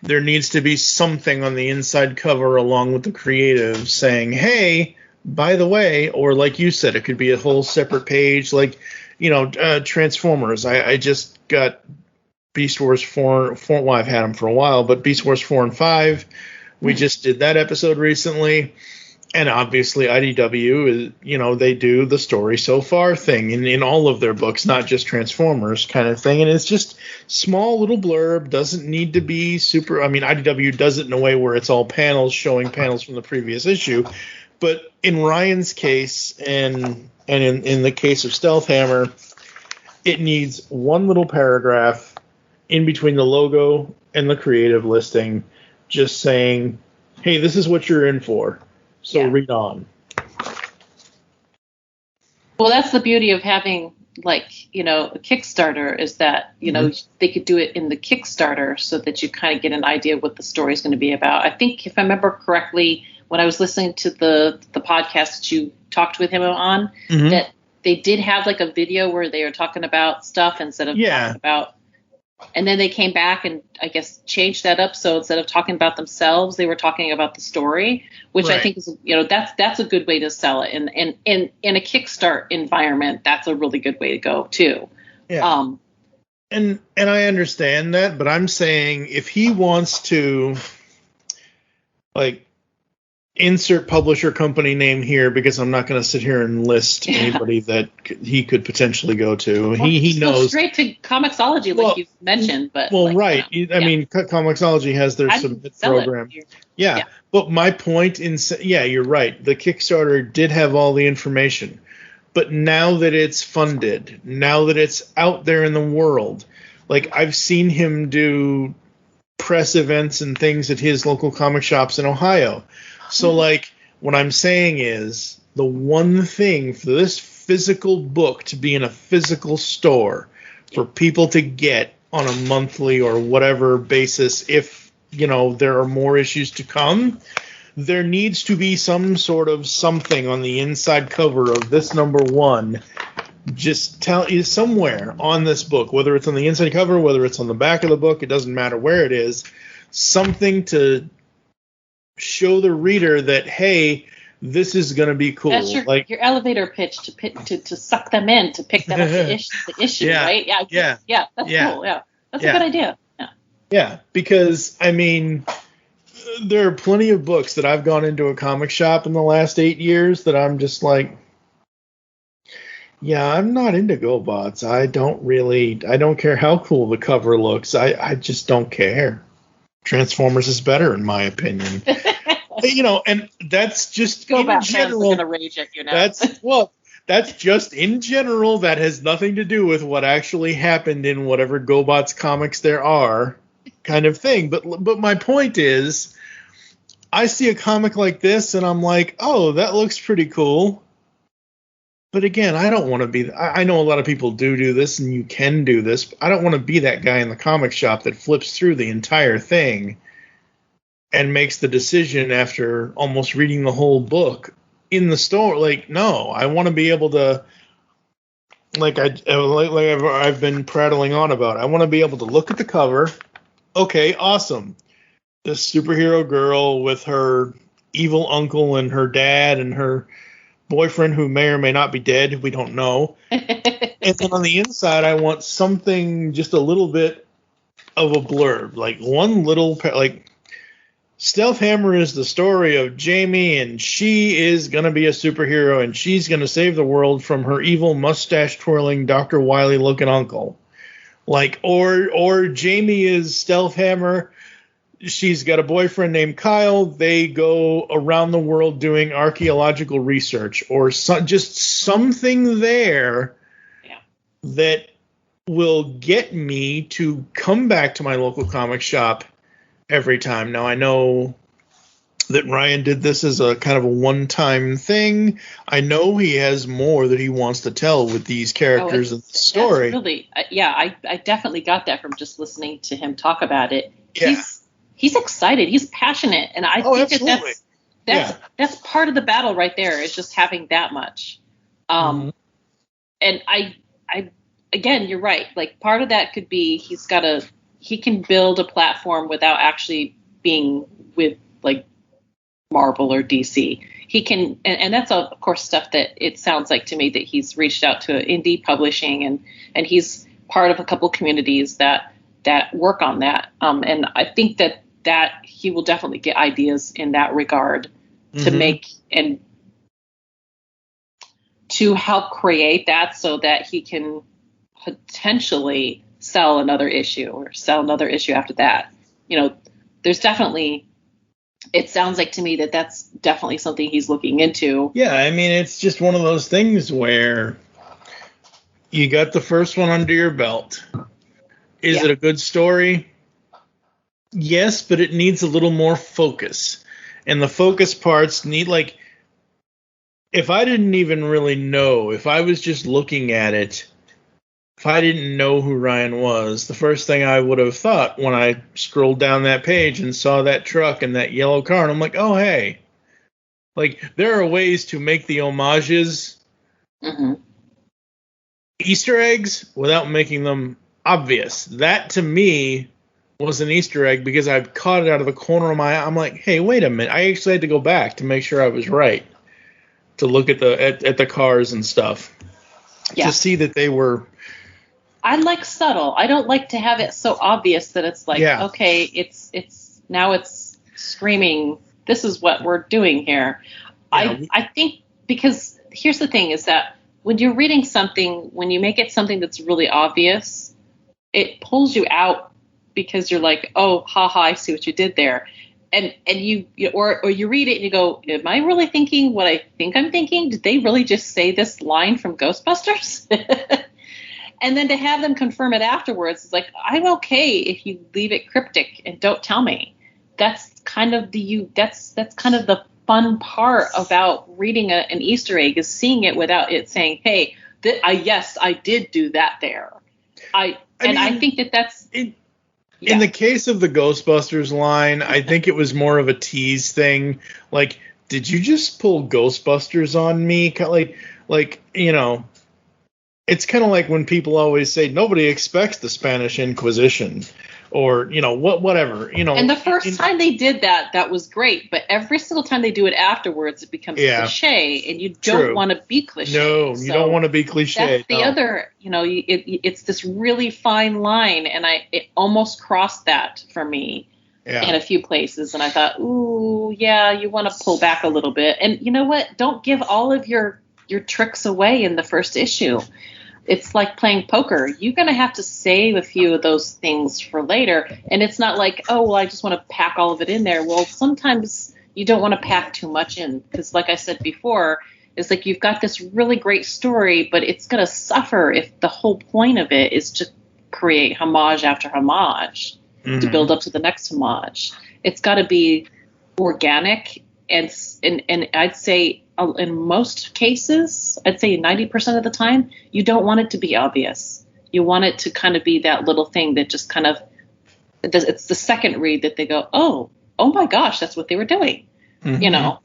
there needs to be something on the inside cover along with the creative saying, hey, by the way, or like you said, it could be a whole separate page, like, Transformers. I just got Beast Wars 4, well, I've had them for a while, but Beast Wars 4 and 5, we just did that episode recently. And obviously IDW is, they do the story so far thing in all of their books, not just Transformers kind of thing. And it's just small little blurb, doesn't need to be super. I mean, IDW does it in a way where it's all panels showing panels from the previous issue. But in Ryan's case and in the case of Stealth Hammer, it needs one little paragraph in between the logo and the creative listing, just saying, hey, this is what you're in for. So read on. Well, that's the beauty of having, like, a Kickstarter is that, they could do it in the Kickstarter so that you kind of get an idea of what the story is going to be about. I think if I remember correctly, when I was listening to the podcast that you talked with him on, that they did have like a video where they were talking about stuff instead of talking about. And then they came back and I guess changed that up. So instead of talking about themselves, they were talking about the story, which I think is, that's a good way to sell it. And in a Kickstart environment, that's a really good way to go too. Yeah. And I understand that, but I'm saying if he wants to, like, insert publisher company name here, because I'm not going to sit here and list anybody that he could potentially go to. Well, he knows straight to Comixology, like you've mentioned. But I mean, Comixology has their submit program. Yeah, but my point you're right. The Kickstarter did have all the information, but now that it's funded, now that it's out there in the world, like I've seen him do press events and things at his local comic shops in Ohio. So, like, what I'm saying is the one thing for this physical book to be in a physical store for people to get on a monthly or whatever basis, if, there are more issues to come, there needs to be some sort of something on the inside cover of this number one. Just tell you somewhere on this book, whether it's on the inside cover, whether it's on the back of the book, it doesn't matter where it is, something to show the reader that, hey, this is going to be cool. That's your elevator pitch to suck them in, to pick them up the issue, right? Yeah, that's cool. Yeah, that's a good idea. Yeah, because, I mean, there are plenty of books that I've gone into a comic shop in the last 8 years that I'm just like, I'm not into GoBots. I don't care how cool the cover looks. I just don't care. Transformers is better, in my opinion. And that's just in general. Gonna rage at you now. That's just in general. That has nothing to do with what actually happened in whatever GoBots comics there are, kind of thing. But my point is, I see a comic like this and I'm like, oh, that looks pretty cool. But again, I don't want to be. I know a lot of people do this, and you can do this. But I don't want to be that guy in the comic shop that flips through the entire thing and makes the decision after almost reading the whole book in the store. Like, no, I want to be able to, like I've been prattling on about. I want to be able to look at the cover. Okay, awesome. This superhero girl with her evil uncle and her dad and her boyfriend who may or may not be dead, we don't know. And then on the inside, I want something, just a little bit of a blurb, like one little, like, Stealth Hammer is the story of Jamie, and she is going to be a superhero, and she's going to save the world from her evil mustache-twirling Dr. Wily-looking uncle. Like, or Jamie is Stealth Hammer. She's got a boyfriend named Kyle. They go around the world doing archaeological research, or just something there that will get me to come back to my local comic shop every time. Now, I know that Ryan did this as a kind of a one-time thing. I know he has more that he wants to tell with these characters in the story. Really, I definitely got that from just listening to him talk about it. Yeah. He's excited. He's passionate, and I think absolutely. that's part of the battle right there. Is just having that much. And I again, you're right. Like, part of that could be he can build a platform without actually being with like Marvel or DC. He can, and that's of course stuff that it sounds like to me that he's reached out to indie publishing, and he's part of a couple communities that work on that. And I think that he will definitely get ideas in that regard to make and to help create that so that he can potentially sell another issue or sell another issue after that. You know, there's definitely, it sounds like to me that that's definitely something he's looking into. Yeah, I mean, it's just one of those things where you got the first one under your belt. Is it a good story? Yes, but it needs a little more focus. And the focus parts need, like, if I didn't even really know, if I was just looking at it, if I didn't know who Ryan was, the first thing I would have thought when I scrolled down that page and saw that truck and that yellow car, and I'm like, oh, hey. Like, there are ways to make the homages Easter eggs without making them obvious. That, to me, was an Easter egg because I caught it out of the corner of my eye. I'm like, hey, wait a minute. I actually had to go back to make sure I was right, to look at the cars and stuff, to see that they were... I like subtle. I don't like to have it so obvious that it's like, okay, it's now it's screaming, this is what we're doing here. Yeah. I think, because here's the thing, is that when you're reading something, when you make it something that's really obvious, it pulls you out because you're like, oh, haha, I see what you did there. And you or you read it and you go, am I really thinking what I think I'm thinking? Did they really just say this line from Ghostbusters? And then to have them confirm it afterwards is like, I'm okay if you leave it cryptic and don't tell me. That's kind of that's kind of the fun part about reading an Easter egg, is seeing it without it saying, hey, yes, I did do that there. I think that's in the case of the Ghostbusters line, I think it was more of a tease thing. Like, did you just pull Ghostbusters on me? Like, you know, it's kind of like when people always say nobody expects the Spanish Inquisition, or, you know, whatever, you know. And the first time they did that was great, but every single time they do it afterwards, it becomes cliche, and you don't want to be cliche. No, you don't want to be cliche. That's the other, you know, it's this really fine line, and it almost crossed that for me in a few places, and I thought, ooh, yeah, you want to pull back a little bit. And you know what? Don't give all of your tricks away in the first issue. It's like playing poker. You're going to have to save a few of those things for later. And it's not like, oh, well, I just want to pack all of it in there. Well, sometimes you don't want to pack too much in, because like I said before, it's like you've got this really great story, but it's going to suffer if the whole point of it is to create homage after homage to build up to the next homage. It's got to be organic, and I'd say in most cases, I'd say 90% of the time, you don't want it to be obvious. You want it to kind of be that little thing that just kind of, it's the second read that they go, oh my gosh, that's what they were doing. You know,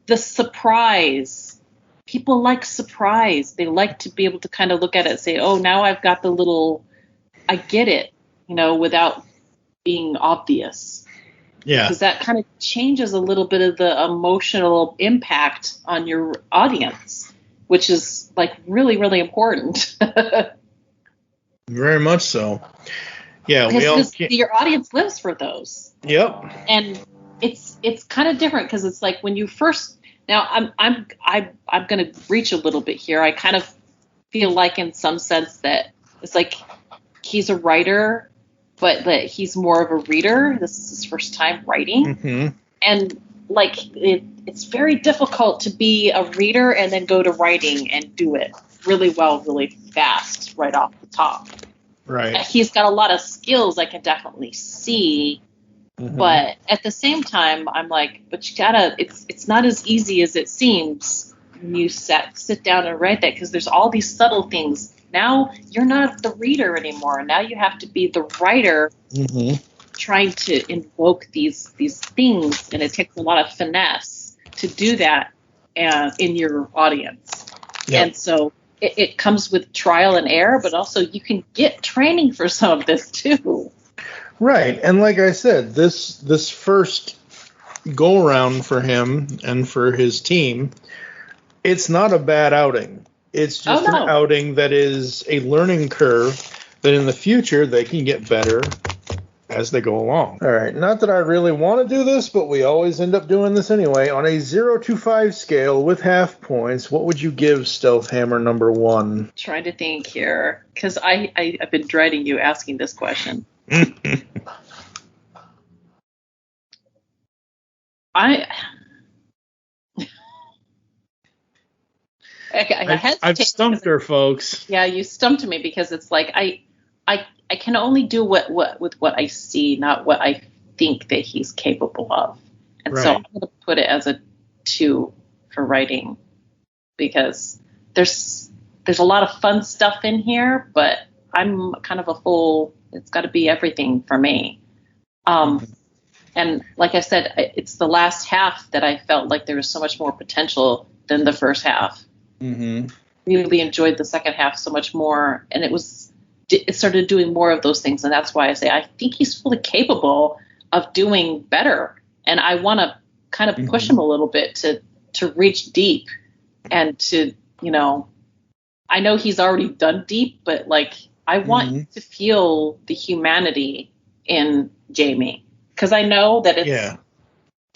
the surprise, people like surprise. They like to be able to kind of look at it and say, oh, now I've got the little, I get it, you know, without being obvious. Yeah. Because that kind of changes a little bit of the emotional impact on your audience, which is like really, really important. Very much so. Yeah. Your audience lives for those. Yep. And it's kind of different, because it's like when you first, now I'm going to reach a little bit here. I kind of feel like in some sense that it's like he's a writer, but that he's more of a reader. This is his first time writing. And like it's very difficult to be a reader and then go to writing and do it really well, really fast right off the top. Right. He's got a lot of skills I can definitely see, Mm-hmm. But at the same time, I'm like, but you gotta, it's not as easy as it seems when you sit down and write that, because there's all these subtle things. Now you're not the reader anymore. Now you have to be the writer, trying to invoke these things, and it takes a lot of finesse to do that in your audience. Yep. And so it comes with trial and error, but also you can get training for some of this too. Right, and like I said, this first go around for him and for his team, it's not a bad outing. It's just an outing that is a learning curve that in the future they can get better as they go along. All right, not that I really want to do this, but we always end up doing this anyway. On a 0 to 5 scale with half points, what would you give Stealth Hammer number 1? Trying to think here, because I've been dreading you asking this question. I've stumped her, folks. Yeah, you stumped me, because it's like I can only do what I see, not what I think that he's capable of. And so I'm going to put it as a 2 for writing, because there's a lot of fun stuff in here, but I'm kind of a full, it's got to be everything for me. And like I said, it's the last half that I felt like there was so much more potential than the first half. Mm-hmm. Really enjoyed the second half so much more, and it started doing more of those things, and that's why I say I think he's fully capable of doing better, and I want to kind of push him a little bit to reach deep, and to, I know he's already done deep, but like I want to feel the humanity in Jamie, because I know that it's. Yeah.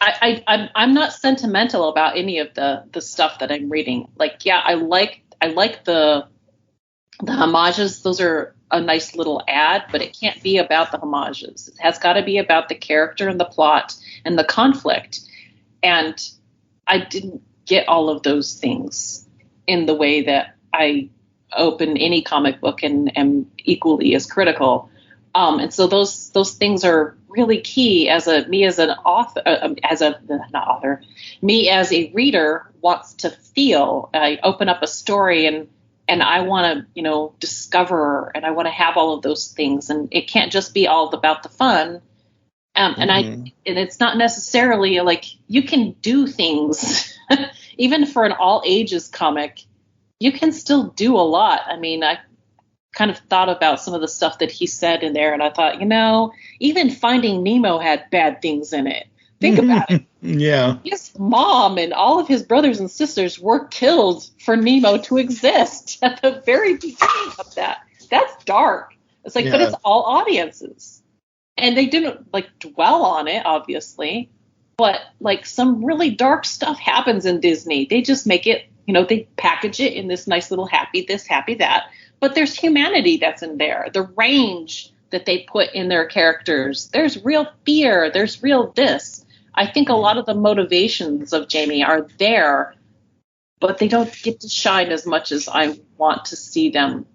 I'm not sentimental about any of the stuff that I'm reading. Like, yeah, I like the homages. Those are a nice little ad, but it can't be about the homages. It has got to be about the character and the plot and the conflict. And I didn't get all of those things in the way that I open any comic book and am equally as critical. And so those things are really key me as a reader wants to feel. I open up a story and I want to, discover, and I want to have all of those things, and it can't just be all about the fun. And it's not necessarily like you can do things, even for an all ages comic, you can still do a lot. I mean, I kind of thought about some of the stuff that he said in there, and I thought, even Finding Nemo had bad things in it. Think about it. Yeah. His mom and all of his brothers and sisters were killed for Nemo to exist at the very beginning of that. That's dark. It's like, but it's all audiences. And they didn't dwell on it, obviously, but some really dark stuff happens in Disney. They just make it, they package it in this nice little happy this, happy that. But there's humanity that's in there. The range that they put in their characters. There's real fear. There's real this. I think a lot of the motivations of Jamie are there, but they don't get to shine as much as I want to see them.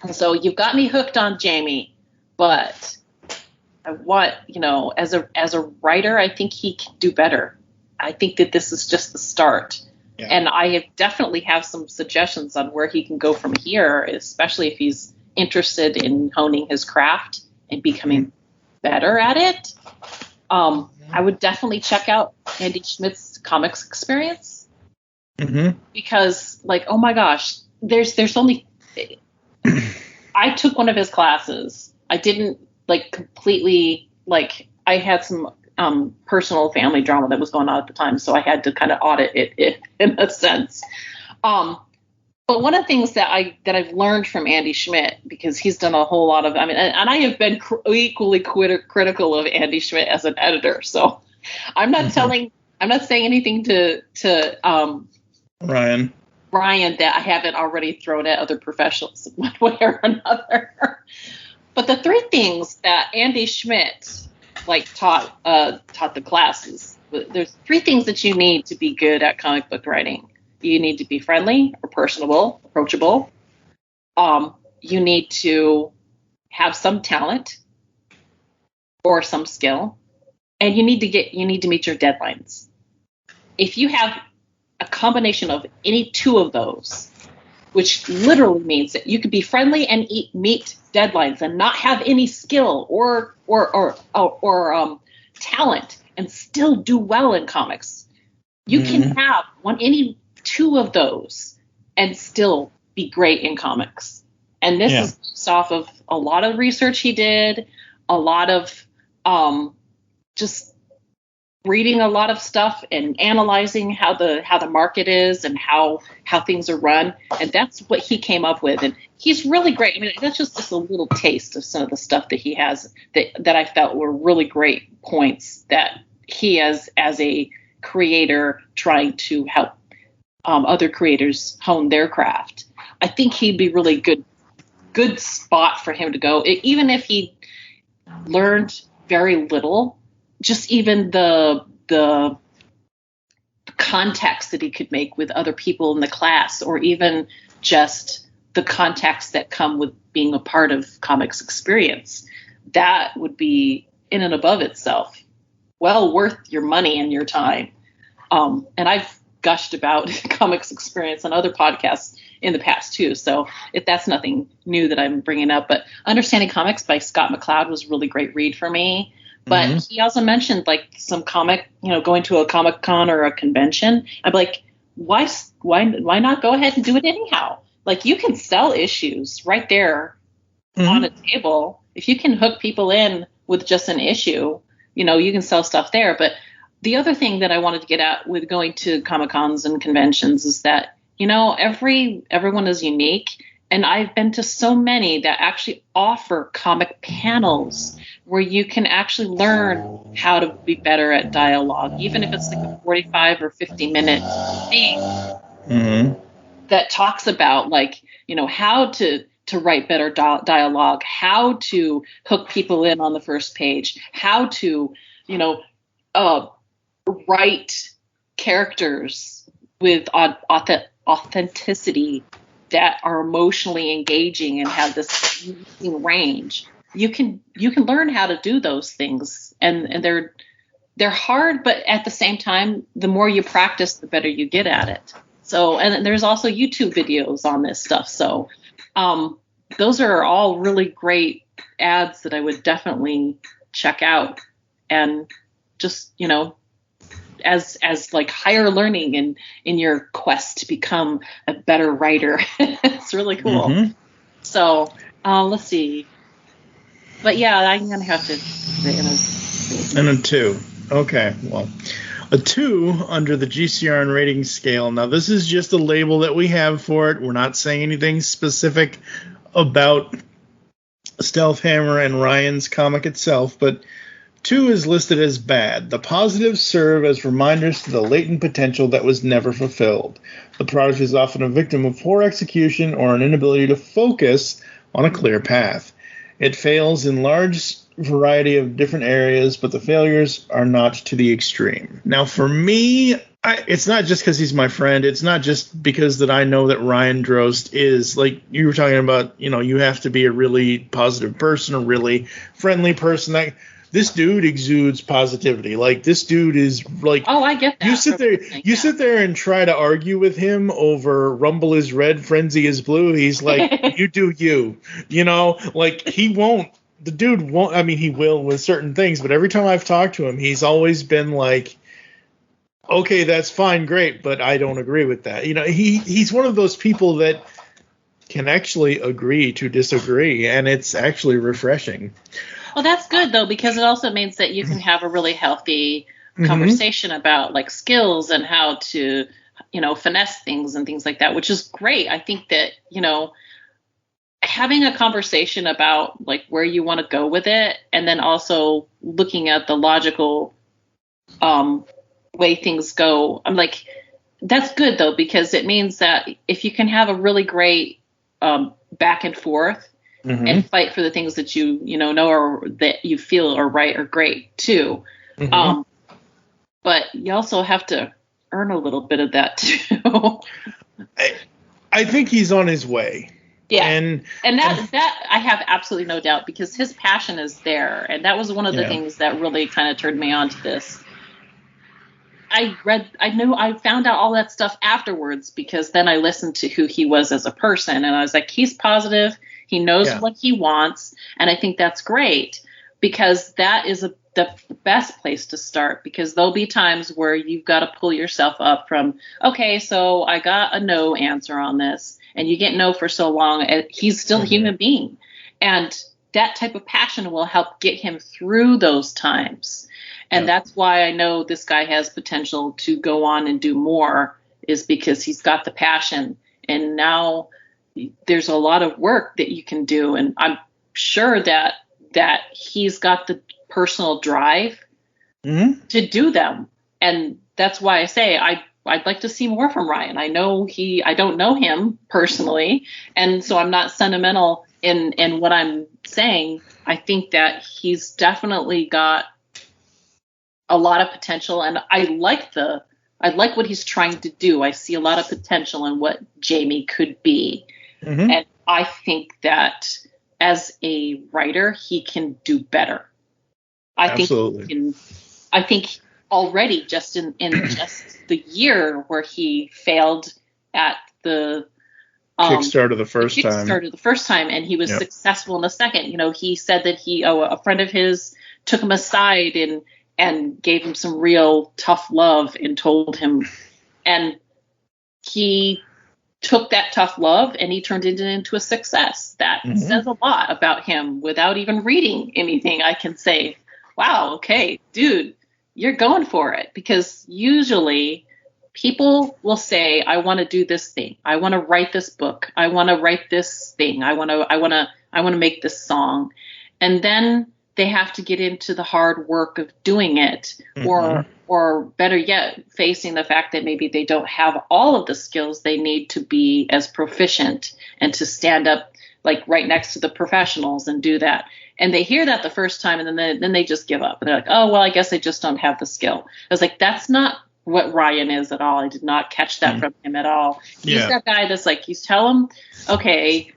And so you've got me hooked on Jamie, but I want, as a writer, I think he can do better. I think that this is just the start. Yeah. And I definitely have some suggestions on where he can go from here, especially if he's interested in honing his craft and becoming better at it. I would definitely check out Andy Schmidt's comics experience, because oh my gosh, there's only, I took one of his classes. I didn't completely, I had some personal family drama that was going on at the time, so I had to kind of audit it in a sense. But one of the things that I've learned from Andy Schmidt, because he's done a whole lot of, and I have been equally critical of Andy Schmidt as an editor. So I'm not saying anything to Ryan that I haven't already thrown at other professionals in one way or another. But the 3 things that Andy Schmidt taught the classes, there's 3 things that you need to be good at comic book writing. You need to be friendly or personable, approachable. You need to have some talent or some skill. and you need to meet your deadlines. If you have a combination of any two of those, which literally means that you could be friendly and meet deadlines and not have any skill or talent and still do well in comics. You can have any two of those and still be great in comics. And this is based off of a lot of research he did, a lot of just reading a lot of stuff and analyzing how the market is and how things are run. And that's what he came up with. And he's really great. I mean, that's just a little taste of some of the stuff that he has that I felt were really great points that he as a creator trying to help other creators hone their craft. I think he'd be really good spot for him to go, even if he learned very little. Just even the contacts that he could make with other people in the class, or even just the contacts that come with being a part of comics experience, that would be in and above itself well worth your money and your time. And I've gushed about comics experience on other podcasts in the past too, so if that's nothing new that I'm bringing up. But Understanding Comics by Scott McCloud was a really great read for me. But he also mentioned like some comic, going to a Comic Con or a convention. I'm like, why not go ahead and do it anyhow? Like, you can sell issues right there on a table. If you can hook people in with just an issue, you can sell stuff there. But the other thing that I wanted to get at with going to Comic Cons and conventions is that, everyone is unique. And I've been to so many that actually offer comic panels where you can actually learn how to be better at dialogue, even if it's like a 45 or 50-minute thing that talks about, like, how to write better dialogue, how to hook people in on the first page, how to, write characters with authenticity that are emotionally engaging and have this range. You can learn how to do those things, and they're hard, but at the same time, the more you practice, the better you get at it. So, and there's also YouTube videos on this stuff. So, those are all really great ads that I would definitely check out, and just, as like higher learning in your quest to become a better writer. It's really cool. So let's see. But yeah, I'm going to have to and a 2. Okay, well, a 2 under the GCRN rating scale. Now, this is just a label that we have for it. We're not saying anything specific about Stealth Hammer and Ryan's comic itself, but 2 is listed as bad. The positives serve as reminders to the latent potential that was never fulfilled. The product is often a victim of poor execution or an inability to focus on a clear path. It fails in large variety of different areas, but the failures are not to the extreme. Now, for me, it's not just because he's my friend. It's not just because that I know that Ryan Drost is, like you were talking about, you have to be a really positive person, a really friendly person. This dude exudes positivity. Like, this dude is like, oh, I get that. You sit there and try to argue with him over Rumble is red, Frenzy is blue. He's like, you do you, like, he won't. The dude won't. I mean, he will with certain things, but every time I've talked to him, he's always been like, okay, that's fine, great, but I don't agree with that. He's one of those people that can actually agree to disagree, and it's actually refreshing. Well, that's good, though, because it also means that you can have a really healthy conversation about, like, skills and how to, finesse things and things like that, which is great. I think that, having a conversation about, like, where you want to go with it, and then also looking at the logical way things go, I'm like, that's good, though, because it means that if you can have a really great back and forth, and fight for the things that you know or that you feel are right or great too. But you also have to earn a little bit of that too. I think he's on his way. Yeah, and that I have absolutely no doubt, because his passion is there, and that was one of the things that really kind of turned me on to this. I found out all that stuff afterwards, because then I listened to who he was as a person, and I was like, he's positive, he knows what he wants, and I think that's great, because that is the best place to start, because there'll be times where you've got to pull yourself up from, okay, so I got a no answer on this, and you get no for so long, he's still a human being. And that type of passion will help get him through those times. And that's why I know this guy has potential to go on and do more, is because he's got the passion. And now there's a lot of work that you can do. And I'm sure that he's got the personal drive to do them. And that's why I say I'd like to see more from Ryan. I don't know him personally, and so I'm not sentimental in what I'm saying. I think that he's definitely got a lot of potential, and I like what he's trying to do. I see a lot of potential in what Jamie could be. And I think that as a writer, he can do better. I think already just in just the year where he failed at the Kickstarter the first time, and he was successful in the second. He said that a friend of his took him aside and gave him some real tough love and told him, and he took that tough love and he turned it into a success. That says a lot about him. Without even reading anything, I can say, wow, okay, dude, you're going for it. Because usually people will say, I want to do this thing. I want to write this book. I want to write this thing. I want to make this song. And then they have to get into the hard work of doing it, or better yet, facing the fact that maybe they don't have all of the skills they need to be as proficient and to stand up like right next to the professionals and do that. And they hear that the first time, and then they just give up. And they're like, oh, well, I guess I just don't have the skill. I was like, that's not what Ryan is at all. I did not catch that from him at all. He's that guy that's like, you tell him, okay,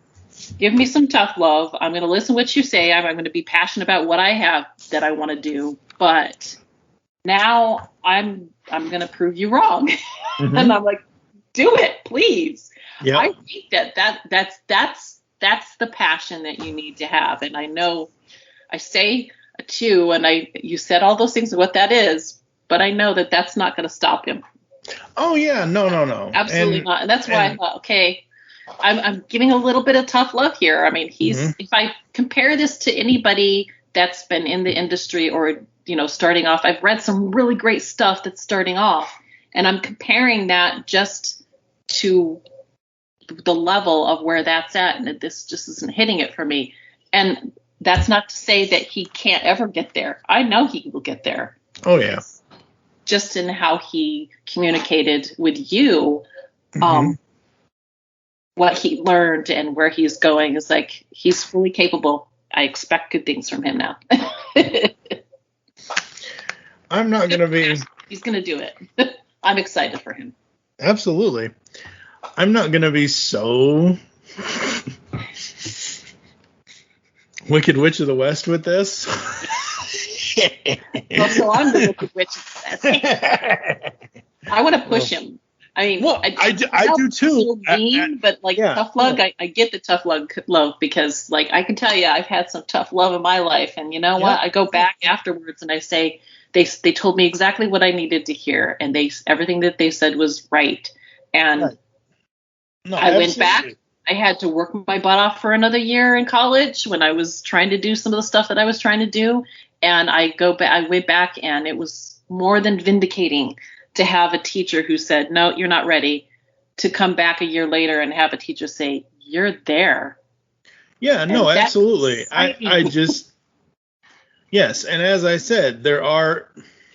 give me some tough love. I'm going to listen to what you say. I'm going to be passionate about what I have that I want to do. But now I'm going to prove you wrong. And I'm like, do it, please. Yep. I think that's the passion that you need to have. And I know I say a 2, and you said all those things of what that is, but I know that that's not going to stop him. Oh yeah, no. Absolutely not. And that's why I thought, okay, I'm giving a little bit of tough love here. I mean, if I compare this to anybody that's been in the industry or, starting off, I've read some really great stuff that's starting off, and I'm comparing that just to the level of where that's at, and this just isn't hitting it for me. And that's not to say that he can't ever get there. I know he will get there. Oh yeah. Just in how he communicated with you, what he learned and where he's going is like, he's fully capable. I expect good things from him now. I'm not going to be... He's going to do it. I'm excited for him. Absolutely. I'm not going to be so Wicked Witch of the West with this. Well, so I'm the Wicked Witch of the West. I want to push him. I mean, well, I do too. Mean, but tough love, I get the tough love because, like, I can tell you, I've had some tough love in my life, and you know what? I go back afterwards and I say they told me exactly what I needed to hear, and everything that they said was right. And I went back. I had to work my butt off for another year in college when I was trying to do some of the stuff that I was trying to do, and I went back, and it was more than vindicating to have a teacher who said, no, you're not ready, to come back a year later and have a teacher say, you're there. Yeah, and no, absolutely. I just, yes. And as I said, there are,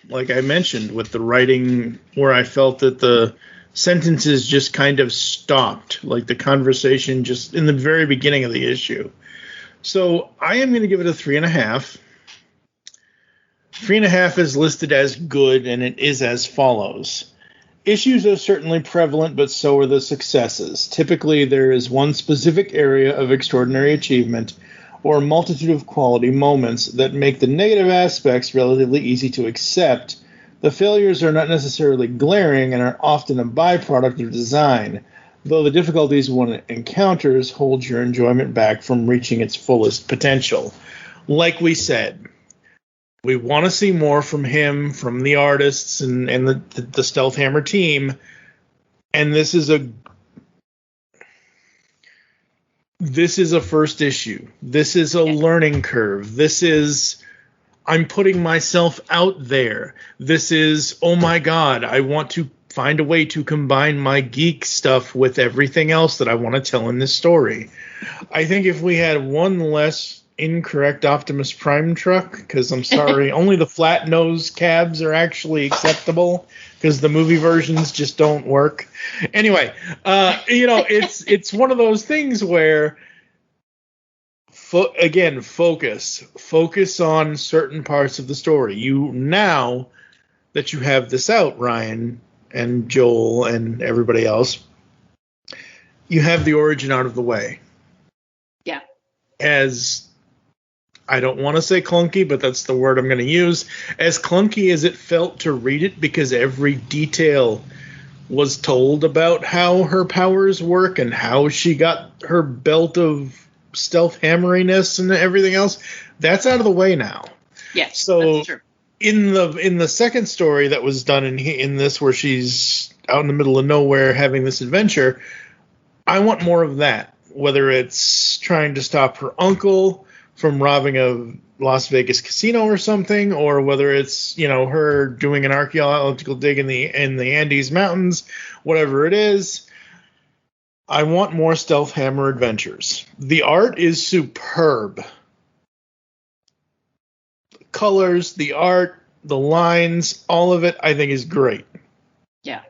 like I mentioned with the writing, where I felt that the sentences just kind of stopped, like the conversation just in the very beginning of the issue. So I am going to give it a 3.5. 3.5 is listed as good, and it is as follows. Issues are certainly prevalent, but so are the successes. Typically, there is one specific area of extraordinary achievement or a multitude of quality moments that make the negative aspects relatively easy to accept. The failures are not necessarily glaring and are often a byproduct of design, though the difficulties one encounters hold your enjoyment back from reaching its fullest potential. Like we said, we want to see more from him, from the artists and the Stealth Hammer team, and this is a first issue. This is a learning curve. This is, I'm putting myself out there. This is, oh my God, I want to find a way to combine my geek stuff with everything else that I want to tell in this story. I think if we had one less incorrect Optimus Prime truck, because I'm sorry, only the flat nose cabs are actually acceptable, because the movie versions just don't work. Anyway, it's one of those things where, focus on certain parts of the story. Now that you have this out, Ryan and Joel and everybody else, you have the origin out of the way. Yeah. As, I don't want to say clunky, but that's the word I'm going to use. As clunky as it felt to read it, because every detail was told about how her powers work and how she got her belt of stealth hammeriness and everything else, that's out of the way now. Yes, so that's true. In the second story that was done in this, where she's out in the middle of nowhere having this adventure, I want more of that. Whether it's trying to stop her uncle from robbing a Las Vegas casino or something, or whether it's, her doing an archaeological dig in the Andes Mountains, whatever it is, I want more Stealth Hammer adventures. The art is superb. The colors, the art, the lines, all of it, I think is great. Yeah.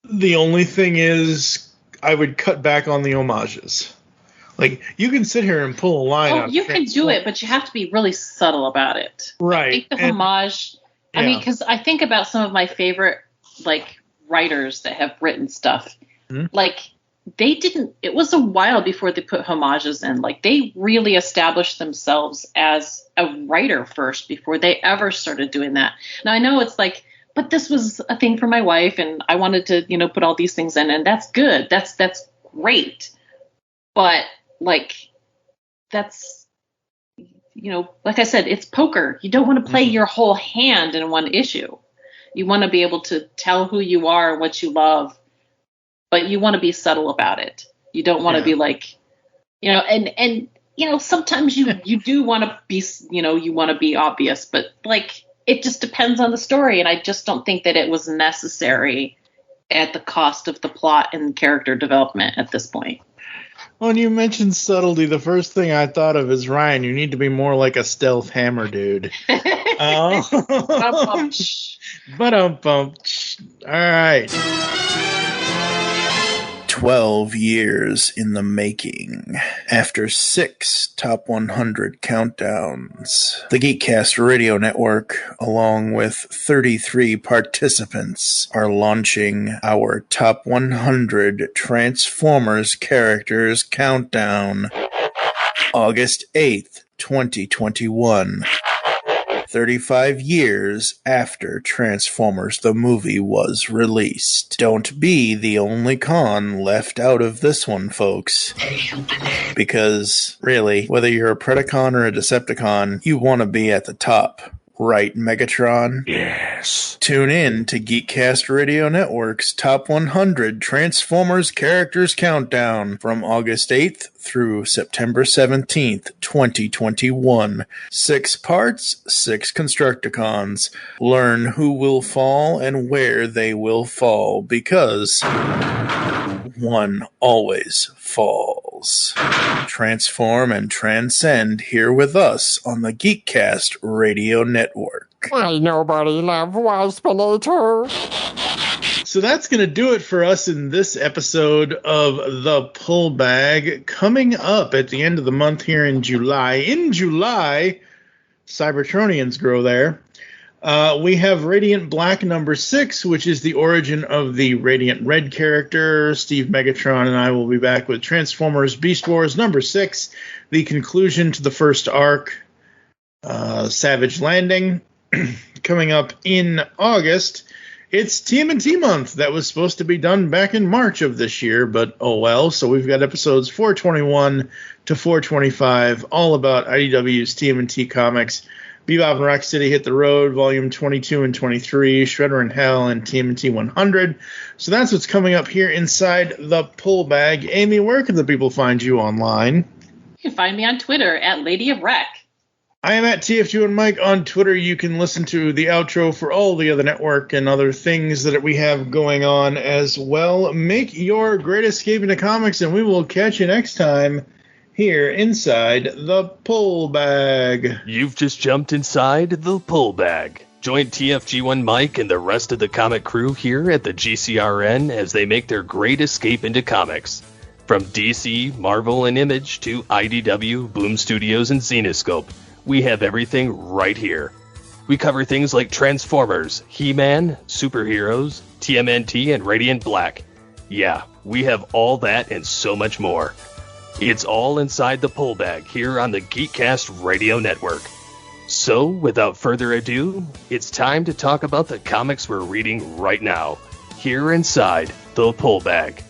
The only thing is, I would cut back on the homages. Like, you can sit here and pull a line out. You can do it, but you have to be really subtle about it. Right. I think the homage, because I think about some of my favorite, writers that have written stuff. Mm-hmm. It was a while before they put homages in. They really established themselves as a writer first before they ever started doing that. Now, I know it's but this was a thing for my wife, and I wanted to, put all these things in, and that's good. That's great. But, that's, like I said, it's poker. You don't want to play your whole hand in one issue. You want to be able to tell who you are and what you love, but you want to be subtle about it. You don't want to be sometimes you do want to be, you want to be obvious, but it just depends on the story. And I just don't think that it was necessary at the cost of the plot and character development at this point. When you mentioned subtlety, the first thing I thought of is, Ryan, you need to be more like a Stealth Hammer dude. All right. 12 years in the making. After 6 Top 100 countdowns, the Geekcast Radio Network, along with 33 participants, are launching our Top 100 Transformers Characters Countdown. August 8th, 2021. 35 years after Transformers the movie was released. Don't be the only con left out of this one, folks. Because, really, whether you're a Predacon or a Decepticon, you want to be at the top. Right, Megatron? Yes. Tune in to Geekcast Radio Network's Top 100 Transformers Characters Countdown from August 8th through September 17th, 2021. 6 parts, 6 Constructicons. Learn who will fall and where they will fall, because one always falls. Transform and transcend here with us on the Geekcast Radio Network. Will nobody love Waspinator? So that's going to do it for us in this episode of The Pull Bag. Coming up at the end of the month here in July. In July, Cybertronians grow there. We have Radiant Black number 6, which is the origin of the Radiant Red character. Steve Megatron and I will be back with Transformers Beast Wars number 6, the conclusion to the first arc, Savage Landing. Coming up in August, it's TMNT month. That was supposed to be done back in March of this year, but oh well. So we've got episodes 421 to 425, all about IDW's TMNT comics. Bebop and Rocksteady Hit the Road, Volume 22 and 23, Shredder in Hell, and TMNT 100. So that's what's coming up here inside the Pull Bag. Aimee, where can the people find you online? You can find me on Twitter at LadyWreck. I am at TFG1Mike on Twitter. You can listen to the outro for all the other network and other things that we have going on as well. Make your great escape into comics, and we will catch you next time here inside the Pull Bag. You've just jumped inside the Pull Bag. Join TFG1Mike and the rest of the comic crew here at the GCRN as they make their great escape into comics. From DC, Marvel, and Image to IDW, Boom Studios, and Zenescope, we have everything right here. We cover things like Transformers, He-Man, superheroes, TMNT, and Radiant Black. Yeah, we have all that and so much more. It's all inside the Pull Bag here on the Geekcast Radio Network. So, without further ado, it's time to talk about the comics we're reading right now, here inside the Pull Bag.